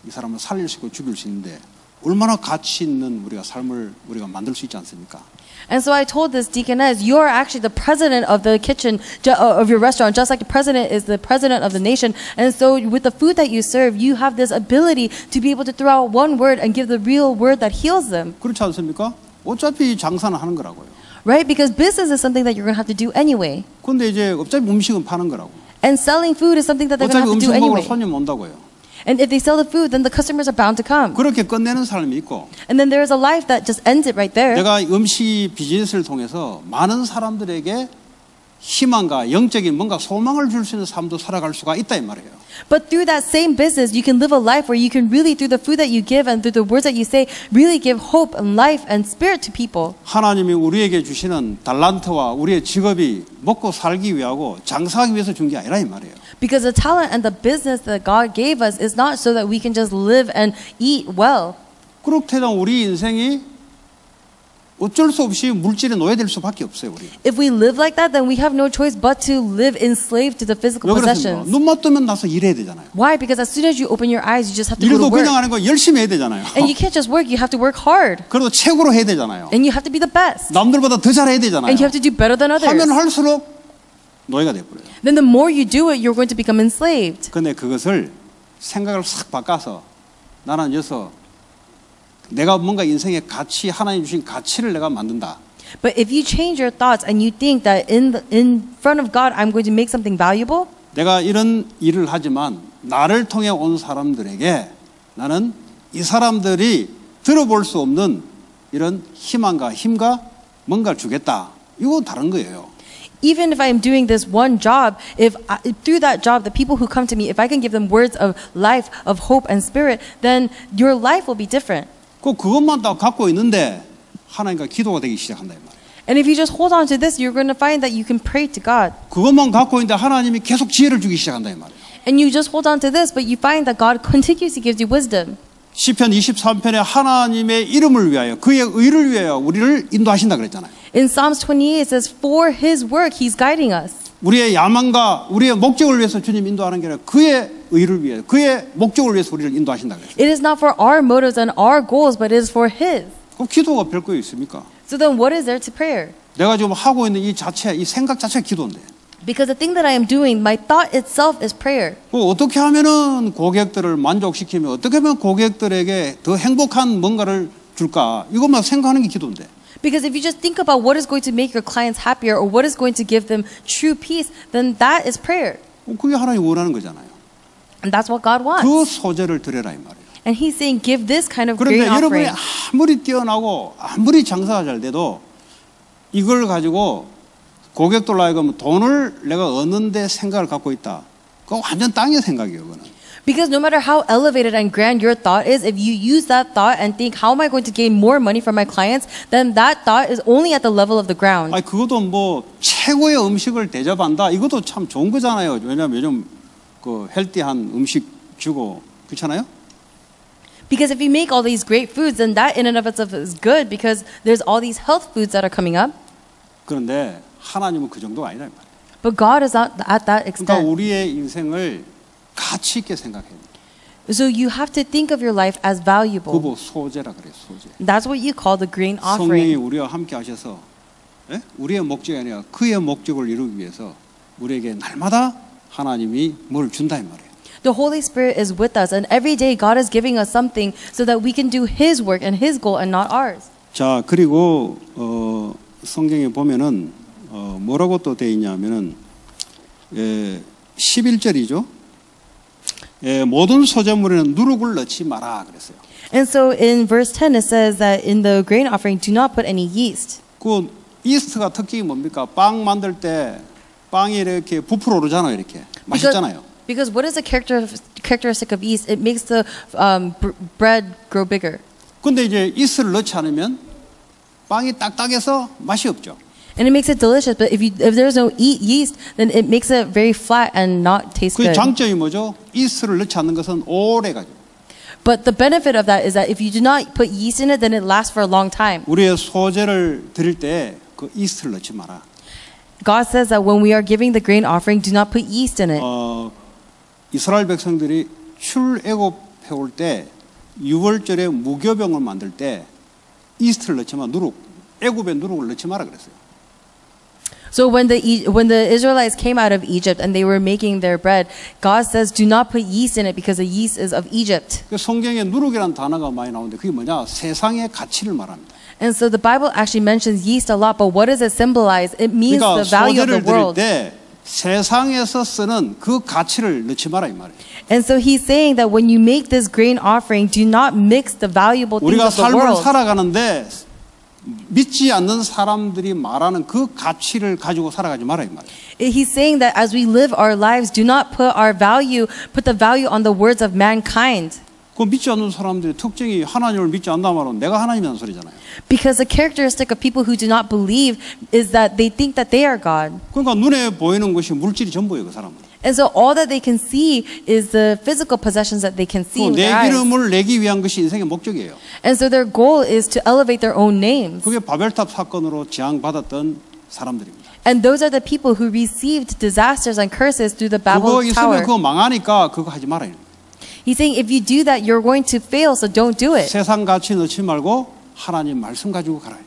이 사람을 살릴 수 있고 죽일 수 있는데 얼마나 가치 있는 우리가 삶을 우리가 만들 수 있지 않습니까?
And so I told this deaconess, you are actually the president of the kitchen of your restaurant, just like the president is the president of the nation. And so with the food that you serve, you have this ability to be able to throw out one word and give the real word that heals them.
그렇지 않습니까? 어차피 장사는 하는 거라고요.
Right? Because business is something that you're going to have to do anyway.
근데 이제 어차피 음식은 파는 거라고.
And selling food is something that they're going
어차피
to have to do
음식 먹으러
anyway.
손님 온다고요.
And if they sell the food, then the customers are bound to come.
그렇게 끝내는 사람이 있고
And then there is a life that just ends it right there.
내가 음식 비즈니스를 통해서 많은 사람들에게 희망과 영적인 뭔가 소망을 줄 수 있는 삶도 살아갈 수가 있다 이 말이에요.
But through that same business, you can live a life where you can really, through the food that you give and through the words that you say, really give hope and life and spirit to people.
하나님이 우리에게 주시는 달란트와 우리의 직업이 먹고 살기 위하고 장사하기 위해서 준 게 아니라 이 말이에요.
Because the talent and the business that God gave us is not so that we can just live and eat well.
그렇게 되면 우리 인생이 어쩔 수 없이 물질에 노예될 수밖에 없어요, 우리.
If we live like that, then we have no choice but to live enslaved to the physical
왜 그렇습니까?
possessions.
눈만 뜨면 나서 일해야 되잖아요.
Why? Because as soon as you open your eyes, you just have to go
일도
to work.
그냥 하는 거 열심히 해야 되잖아요.
And you can't just work, you have to work hard.
그래도 최고로 해야 되잖아요.
And you have to be the best.
남들보다 더 잘해야 되잖아요.
And you have to do better than others.
하면 할수록 노예가 돼버려요.
Then the more you do it, you're going to become enslaved.
근데 그것을 생각을 싹 바꿔서 나는 여기서 내가 뭔가 인생의 가치, 하나님 주신 가치를 내가 만든다.
But if you change your thoughts and you think that in front of God, I'm going to make something valuable,
내가 이런 일을 하지만 나를 통해 온 사람들에게 나는 이 사람들이 들어볼 수 없는 이런 희망과 힘과 뭔가를 주겠다. 이거 다른 거예요.
even if I'm doing this one job, through that job, the people who come to me, if I can give them words of life, of hope and spirit, then your life will be different.
그것만 다 갖고 있는데 하나님과 기도가 되기 시작한다 이 말이에요.
And if you just hold on to this, you're going to find that you can pray to God.
그것만 갖고 있는데 하나님이 계속 지혜를 주기 시작한다 이 말이에요.
And you just hold on to this, but you find that God continuously gives you wisdom.
시편 23편에 하나님의 이름을 위하여 그의 의를 위하여 우리를 인도하신다 그랬잖아요.
In Psalms 28 it says, for His work, He's guiding us.
우리의 야망과 우리의 목적을 위해서 주님 인도하는 게 아니라 그의 의를 위하여 그의 목적을 위해서 우리를 인도하신다 그랬어요.
It is not for our motives and our goals, but it is for His.
그럼 기도가 별거 있습니까?
So then what is there to prayer?
내가 지금 하고 있는 이 자체, 이 생각 자체가 기도인데.
Because the thing that I am doing, my thought itself is prayer.
어떻게 하면은 고객들을 만족시키며 어떻게 하면 고객들에게 더 행복한 뭔가를 줄까? 이것만 생각하는 게 기도인데.
Because if you just think about what is going to make your clients happier or what is going to give them true peace, then that is prayer.
그게 하나님이 원하는 거잖아요.
And that's what God wants.
그 소재를 드려라 이 말이에요.
And He's saying, give this kind of
그런데
grain
여러분이
offering.
아무리 뛰어나고 아무리 장사가 잘 돼도 이걸 가지고 고객들 하여금 돈을 내가 얻는데 생각을 갖고 있다. 그거 완전 땅의 생각이에요. 그거는.
Because no matter how elevated and grand your thought is, if you use that thought and think, how am I going to gain more money from my clients, then that thought is only at the level of the ground.
아니 그것도 뭐 최고의 음식을 대접한다. 이것도 참 좋은 거잖아요. 왜냐하면 요즘 그 헬티한 음식 주고 그렇잖아요.
Because if you make all these great foods, then that in and of itself is good because there's all these health foods that are coming up.
그런데 하나님은 그 정도가 아니다 이 말이에요.
But God is not at that
그러니까
extent.
우리의 인생을 가치 있게 생각해야 돼요.
So you have to think of your life as valuable.
그거 소재라 그래요. 소재.
That's what you call the grain
성령이
offering.
우리와 함께 하셔서 우리의 목적이 아니라 그의 목적을 이루기 위해서 우리에게 날마다 하나님이 뭘 준다 이 말이에요.
The Holy Spirit is with us, and every day God is giving us something so that we can do His work and His goal and not ours.
자 그리고 성경에 보면은 뭐라고 또 돼 있냐면은 11절이죠. 모든 소재물에는 누룩을 넣지 마라 그랬어요.
And so in verse 10 it says that in the grain offering do not put any yeast.
그 이스트가 특징이 뭡니까? 빵 만들 때 빵이 이렇게 부풀어 오르잖아요. 이렇게 맛있잖아요.
Because what is the characteristic of yeast? It makes the bread grow bigger.
근데 이제 이스트를 넣지 않으면 빵이 딱딱해서 맛이 없죠.
And it makes it delicious, but if there's no yeast, then it makes it very flat and not taste
그
good.
장점이 뭐죠? 이스트를 넣지 않는 것은 오래 가죠.
But the benefit of that is that if you do not put yeast in it, then it lasts for a long time.
우리의 소재를 드릴 때 그 이스트를 넣지 마라.
God says that when we are giving the grain offering, do not put yeast in it.
이스라엘 백성들이 출애굽해 올 때 6월절에 무교병을 만들 때 이스트를 넣지 마. 애굽에 누룩을 넣지 마라 그랬어요.
So when the Israelites came out of Egypt and they were making their bread, God says, do not put yeast in it because the yeast is of Egypt.
성경에 누룩이라는 단어가 많이 나오는데 그게 뭐냐? 세상의 가치를 말합니다.
And so the Bible actually mentions yeast a lot, but what does it symbolize? It means
그러니까
the value of the
소재를 드릴
world.
때 세상에서 쓰는 그 가치를 넣지 마라 이 말이에요.
And so he's saying that when you make this grain offering, do not mix the valuable things
우리가
of the
삶을
world.
살아가는데 믿지 않는 사람들이 말하는 그 가치를 가지고 살아가지 마라 이 말이에요.
He's saying that as we live our lives, do not put the value on the words of mankind.
그 믿지 않는 사람들의 특징이 하나님을 믿지 않다 말은 내가 하나님이라는 소리잖아요.
Because the characteristic of people who do not believe is that they think that they are God.
그러니까 눈에 보이는 것이 물질이 전부예요, 그 사람은.
And so all that they can see is the physical possessions that they can see with
내
their eyes.
이름을 내기 위한 것이 인생의 목적이에요.
And so their goal is to elevate their own names.
그게 바벨탑 사건으로 재앙받았던 사람들입니다.
And those are the people who received disasters and curses through the
그거
Babel
있으면
Tower.
그거 망하니까 그거 하지 말아요.
He's saying if you do that, you're going to fail, so don't do it.
세상 가치 넣지 말고 하나님 말씀 가지고 가라.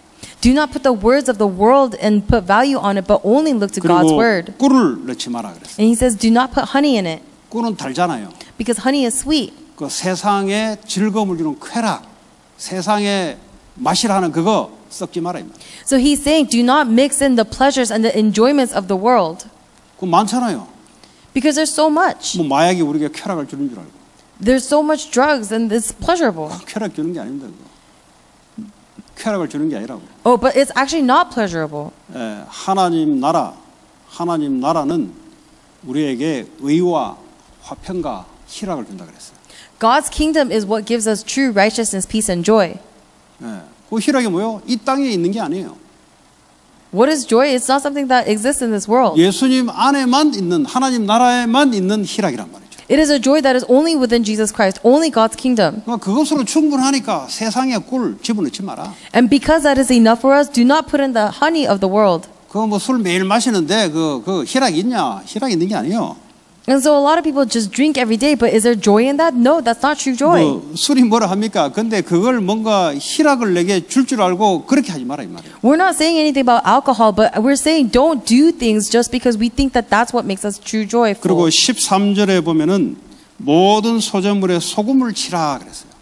Do not put the words of the world and put value on it, but only look to God's
그리고
word.
꿀을 넣지 마라 그랬어요.
And he says, do not put honey in it,
꿀은 달잖아요.
because honey is sweet.
그 세상에 즐거움을 주는 쾌락, 세상에 마시라는 그거 섞지 마라.
So he's saying, do not mix in the pleasures and the enjoyments of the world,
그 많잖아요.
because there's so much.
뭐 마약이 우리에게 쾌락을 주는 줄 알고.
There's so much drugs and it's pleasurable.
쾌락 주는 게 아닙니다. 그거. 쾌락을 주는 게 아니라고.
Oh, but it's actually not pleasurable.
하나님 나라는 우리에게 의와 화평과 희락을 준다 그랬어요.
God's kingdom is what gives us true righteousness, peace, and joy.
그 희락이 뭐요? 이 땅에 있는 게 아니에요.
What is joy? It's not something that exists in this world.
예수님 안에만 있는 하나님 나라에만 있는 희락이란 말이죠.
It is a joy that is only within Jesus Christ, only God's kingdom.
그것으로 충분하니까 세상에 꿀 집어넣지 마라.
And because that is enough for us, do not put in the honey of the world.
그거 뭐 술 매일 마시는데 그 희락이 있냐? 희락이 있는 게 아니에요.
And so a lot of people just drink every day, but is there joy in that? No, that's not true joy.
뭐 술이 뭐라 합니까? 근데 그걸 뭔가 희락을 내게 줄 줄 알고 그렇게 하지 마라 이 말이에요.
We're not saying anything about alcohol, but we're saying don't do things just because we think that that's what makes us true joyful.
그리고 13절에 보면은 모든 소재물에 소금을 치라 그랬어요.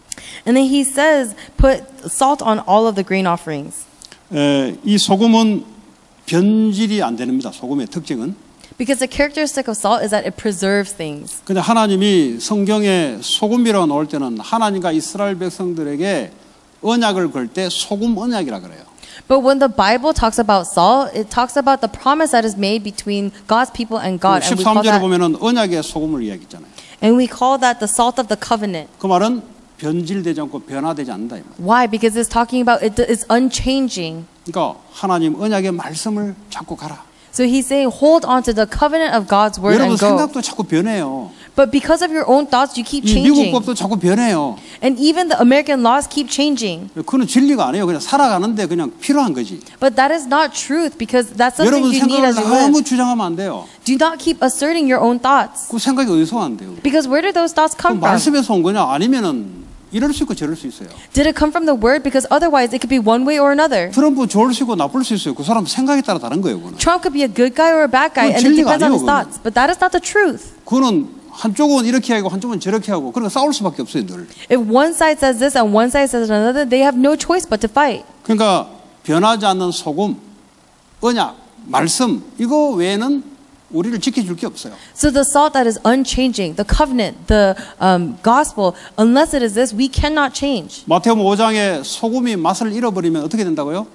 And then he says, put salt on all of the grain offerings.
이 소금은 변질이 안 됩니다. 소금의 특징은.
Because the characteristic of salt is that it preserves things.
근데 하나님이 성경에 소금이라고 나올 때는 하나님과 이스라엘 백성들에게 언약을 걸 때 소금 언약이라 그래요.
But when the Bible talks about salt, it talks about the promise that is made between God's people and God. And we call
13절에
that,
보면은 언약의 소금을 이야기했잖아요.
and we call that the salt of the covenant.
그 말은 변질되지 않고 변화되지 않는다 이 말.
Why? Because it's talking about it's unchanging.
그러니까 하나님 언약의 말씀을 잡고 가라.
So he's saying, hold on to the covenant of God's word
여러분
and go.
생각도 자꾸 변해요.
But because of your own thoughts, you keep
이 미국
changing.
법도 자꾸 변해요.
And even the American laws keep changing.
그건 진리가 아니에요. 그냥 살아가는데 그냥 필요한 거지.
But that is not truth because that's something
여러분
you need
생각을
as you
너무
live.
주장하면 안 돼요.
Do not keep asserting your own thoughts.
그 생각이 어디서 왔는데요?
Because where did those thoughts
그
come from?
말씀에서 온 거냐? 아니면은 이럴 수 있고 저럴 수 있어요.
Did it come from the word? Because otherwise it could be one way or another.
트럼프 좋을 수 있고 나쁠 수 있어요. 그 사람 생각에 따라 다른 거예요. 그거는.
Trump could be a good guy or a bad guy,
그건
and it
진리가
depends on his
아니에요,
thoughts. But that is not the truth.
그거는 한쪽은 이렇게 하고 한쪽은 저렇게 하고 그러니까 싸울 수밖에 없어요. 늘.
If one side says this and one side says another, they have no choice but to fight.
그러니까 변하지 않는 소금, 언약, 말씀 이거 외에는 우리를 지켜줄 게 없어요.
So the salt that is unchanging, the covenant, the gospel, unless it is this, we cannot change.
마태복음 5장에 소금이 맛을 잃어버리면 어떻게 된다고요?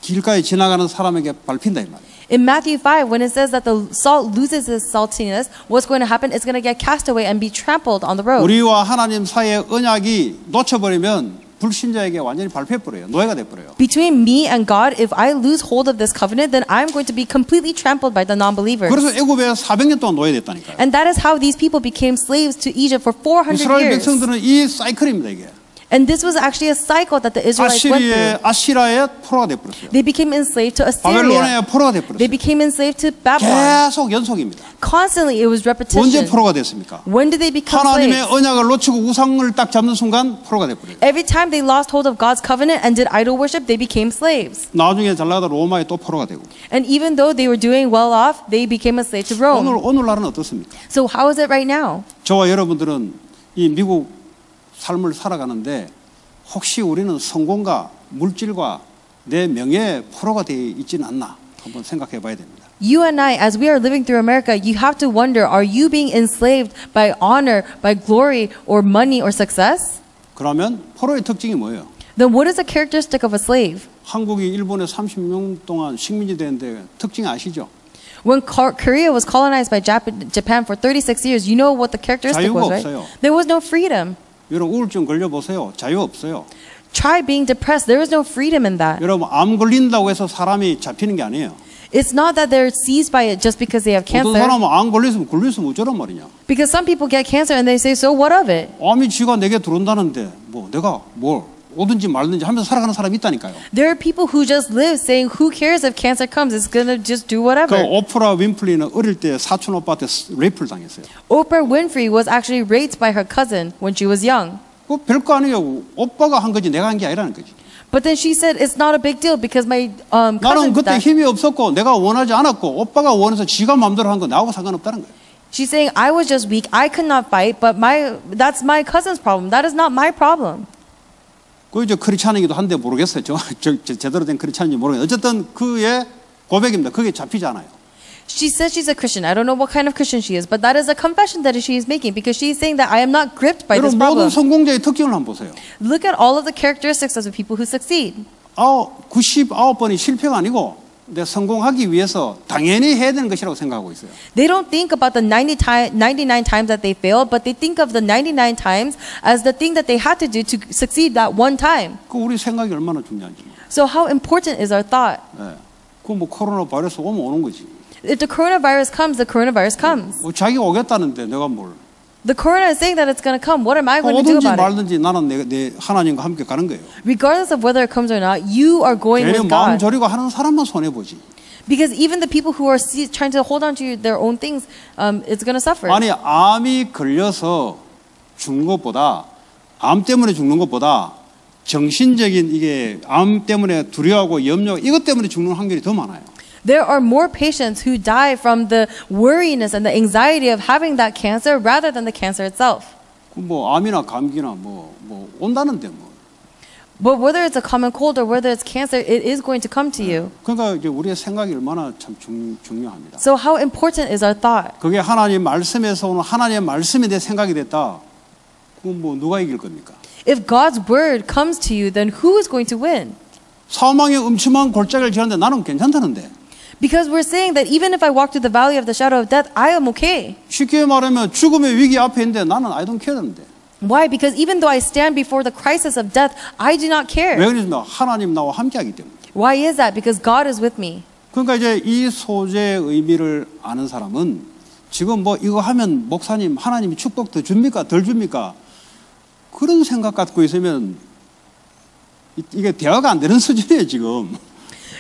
길가에 지나가는 사람에게 밟힌다 이 말이에요.
In Matthew 5, when it says that the salt loses its saltiness, what's going to happen? It's going to get cast away and be trampled on the road.
우리와 하나님 사이의 언약이 놓쳐버리면 불신자에게 완전히 밟혀버려요. 노예가 돼버려요.
Between me and God, if I lose hold of this covenant, then I'm going to be completely trampled by the non-believers.
그래서 애굽에 400년 동안 노예됐다니까요.
And that is how these people became slaves to Egypt for 400
이스라엘
years.
백성들은 이 사이클입니다 이게.
And this was actually a cycle that the Israelites went through.
아시라의 포로가 돼버렸어요.
They became enslaved to
바벨론의
Assyria.
포로가
They
돼버렸어요.
became enslaved to Babylon.
계속 연속입니다.
Constantly, it was
언제
repetition.
포로가 됐습니까?
When did they become
하나님의
slaves?
언약을 놓치고 우상을 딱 잡는 순간 포로가 돼버려요.
Every time they lost hold of God's covenant and did idol worship, they became slaves.
나중에 잘 나가다 로마에 또 포로가 되고.
And even though they were doing well off, they became a slave to Rome.
오늘날은 어떻습니까?
So how is it right now?
저와 여러분들은 이 미국 삶을 살아가는데 혹시 우리는 성공과 물질과 내 명예의 포로가 되어 있지는 않나 한번 생각해 봐야 됩니다.
You and I, as we are living through America, you have to wonder, are you being enslaved by honor, by glory, or money, or success?
그러면 포로의 특징이 뭐예요?
Then what is the characteristic of a slave?
한국이 일본에 30년 동안 식민지 되는데 특징 아시죠?
When Korea was colonized by Japan for 36 years, you know what the characteristic
자유가
was, right?
없어요.
There was no freedom.
여러분 우울증 걸려보세요. 자유 없어요.
Try being depressed. There was no freedom in that.
여러분 암 걸린다고 해서 사람이 잡히는 게 아니에요.
It's not that they're seized by it just because they have
어떤
cancer.
사람은 안 걸렸으면 어쩌란 말이냐.
Because some people get cancer and they say, so what of it?
암이 쥐가 내게 들어온다는데 뭐 내가 뭘 오든지 말든지 하면서 살아가는 사람이 있다니까요.
There are people who just live saying, who cares if cancer comes? It's going to just do
그
whatever.
오프라 윈플리는 어릴 때 사촌 오빠한테 레이프를 당했어요.
Oprah Winfrey was actually raped by her cousin when she was young.
그 별거 아니에요. 오빠가 한 거지 내가 한 게 아니라는 거지.
But then she said, it's not a big deal because my
나는
cousin
그때
died.
힘이 없었고 내가 원하지 않았고 오빠가 원해서 지가 마음대로 한 거 나하고 상관없다는 거예요.
She's saying, I was just weak. I could not fight, but that's my cousin's problem. That is not my problem.
그 이제 크리스찬이기도 한데 모르겠어요. 제대로 된 크리스찬인지 모르겠어요. 어쨌든 그의 고백입니다. 그게 잡히지 않아요.
She says she's a Christian. I don't know what kind of Christian she is, but that is a confession that she is making because she's saying that I am not gripped by this
여러분 모든
problem.
성공자의 특징을 한번 보세요.
Look at all of the characteristics of the people who succeed.
99번이 실패가 아니고 내 성공하기 위해서 당연히 해야 되는 것이라고 생각하고 있어요.
They don't think about the 99 times that they failed, but they think of the 99 times as the thing that they had to do to succeed that one time.
그 우리 생각이 얼마나 중요한지.
So how important is our thought?
예. 그뭐 코로나 바이러스 오면 오는 거지.
If the coronavirus comes, the coronavirus comes.
자기가 오겠다는데 내가 뭘.
The corona is saying that it's going to come. What am I going to do
오든지
about it?
말든지 나는 내 하나님과 함께 가는 거예요.
Regardless of whether it comes or not, you are going
괜히
with
마음
God.
졸이고 하는 사람만 손해보지.
Because even the people who are trying to hold on to their own things, it's going to suffer.
아니 암이 걸려서 죽는 것보다 암 때문에 죽는 것보다 정신적인 이게 암 때문에 두려워하고 염려 이것 때문에 죽는 확률이 더 많아요.
There are more patients who die from the worriness and the anxiety of having that cancer rather than the cancer itself.
뭐 암이나 감기나 뭐 온다는데 뭐.
But whether it's a common cold or whether it's cancer, it is going to come to you.
그러니까 이제 우리의 생각이 얼마나 참 중요합니다.
So how important is our thought?
그게 하나님 말씀에서 오는 하나님의 말씀이 내 생각이 됐다. 그럼 뭐 누가 이길 겁니까?
If God's word comes to you, then who is going to win?
사망의 음침한 골짜기를 지났는데 나는 괜찮다는데.
Because we're saying that even if I walk through the valley of the shadow of death, I am okay.
쉽게 말하면 죽음의 위기 앞에 있는데 나는 I don't care인데.
Why? Because even though I stand before the crisis of death, I do not care.
왜 그러냐면 하나님 나와 함께하기 때문에.
Why is that? Because God is with me.
그러니까 이제 이 소재의 의미를 아는 사람은 지금 뭐 이거 하면 목사님 하나님이 축복 더 줍니까 덜 줍니까 그런 생각 갖고 있으면 이게 대화가 안 되는 수준이에요 지금.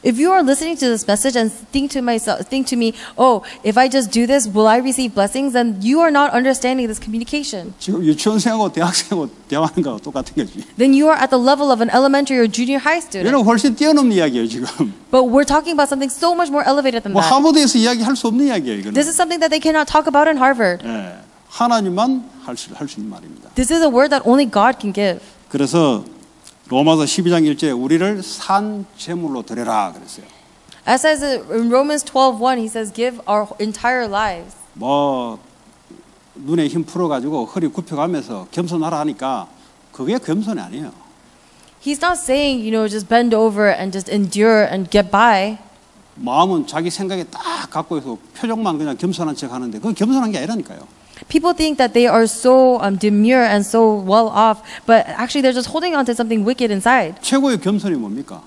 If you are listening to this message and think to me, oh, if I just do this, will I receive blessings? Then you are not understanding this communication.
지금 유치원생하고 대학생하고 대화하는 거하고 똑같은 거지.
Then you are at the level of an elementary or junior high student.
얘는 훨씬 뛰어넘는 이야기예요 지금.
But we're talking about something so much more elevated than
뭐
that.
하버드에서 이야기할 수 없는 이야기예요 이거는.
This is something that they cannot talk about in Harvard.
예, 하나님만 할 수 있는 말입니다.
This is a word that only God can give.
그래서 로마서 12장 1절에 우리를 산 제물로 드려라 그랬어요.
As says in Romans 12:1, he says, "Give our entire lives."
뭐 눈에 힘 풀어가지고 허리 굽혀가면서 겸손하라 하니까 그게 겸손이 아니에요.
He's not saying, just bend over and just endure and get by.
마음은 자기 생각에 딱 갖고 있어 표정만 그냥 겸손한 척 하는데 그건 겸손한 게 아니라니까요.
People think that they are so demure and so well off, but actually they're just holding on to something wicked inside.
최고의 겸손이 뭡니까?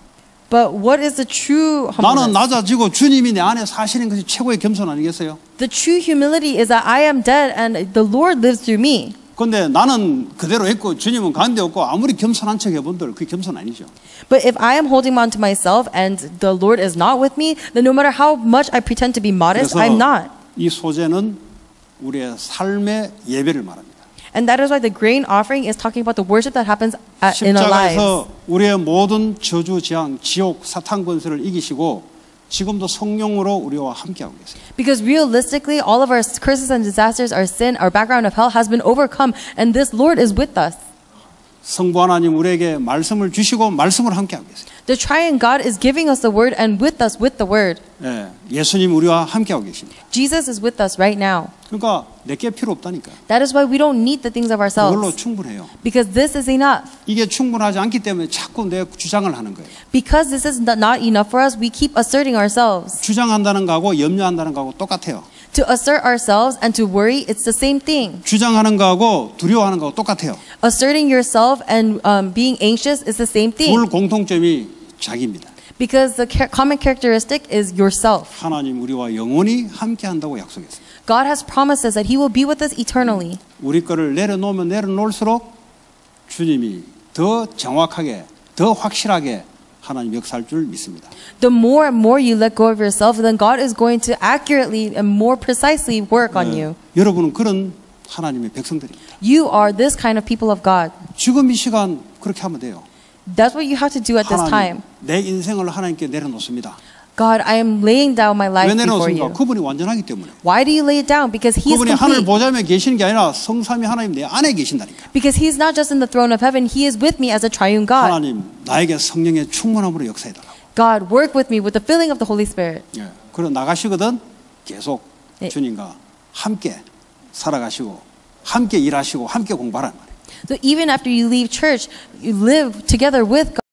But what is the true
나는
humbleness?
낮아지고 주님이 내 안에 사시는 것이 최고의 겸손 아니겠어요?
The true humility is that I am dead and the Lord lives through me.
근데 나는 그대로 있고 주님은 가운데 없고 아무리 겸손한 척 해본들 그게 겸손 아니죠.
But if I am holding on to myself and the Lord is not with me, then no matter how much I pretend to be modest, I'm not.
이 소재는 우리의 삶의 예배를 말합니다.
And that is why the grain offering is talking about the worship that happens in our lives.
십자가에서 우리의 모든 저주, 재앙, 지옥, 사탄 권세를 이기시고 지금도 성령으로 우리와 함께하고 계세요.
Because realistically, all of our curses and disasters, our sin, our background of hell has been overcome, and this Lord is with us.
성부 하나님 우리에게 말씀을 주시고 말씀을 함께하고 계세요.
The triune God is giving us the word and with us with the word.
예, 예수님 우리와 함께하고 계십니다.
Jesus is with us right now.
그러니까 내게 필요 없다니까.
That is why we don't need the things of
그걸로
ourselves.
충분해요.
Because this is enough.
이게 충분하지 않기 때문에 자꾸 내 주장을 하는 거예요.
Because this is not enough for us, we keep asserting ourselves.
주장한다는 거하고 염려한다는 거하고 똑같아요.
To assert ourselves and to worry, it's the same thing.
주장하는 거하고 두려워하는 거하고 똑같아요.
Asserting yourself and being anxious is the same thing.
둘 공통점이 자기입니다.
Because the common characteristic is yourself.
하나님 우리와 영원히 함께한다고 약속했습니다.
God has promised us that He will be with us eternally.
우리 거를 내려놓으면 내려놓을수록 주님이 더 정확하게, 더 확실하게 하나님 역사할 줄 믿습니다.
The more and more you let go of yourself, then God is going to accurately and more precisely work on you.
여러분은 그런 하나님의 백성들입니다.
You are this kind of people of God.
지금 이 시간 그렇게 하면 돼요.
That's what you have to do at this time.
하나님, 내 인생을 하나님께 내려놓습니다.
God, I am laying down my life
왜
before
내려놓습니까?
you.
그분이 완전하기 때문에.
Why do you lay it down? Because He is
그분이 하늘
complete.
보좌에 계시는 게 아니라 성삼위 하나님 내 안에 계신다니까.
Because He's not just in the throne of heaven, He is with me as a triune God.
하나님 나에게 성령의 충만함으로 역사해달라고.
God, work with me with the filling of the Holy Spirit.
예. 그리고 나가시거든 계속
네.
주님과 함께 살아가시고 함께 일하시고 함께 공부하란 말이에요.
So even after you leave church, you live together with God.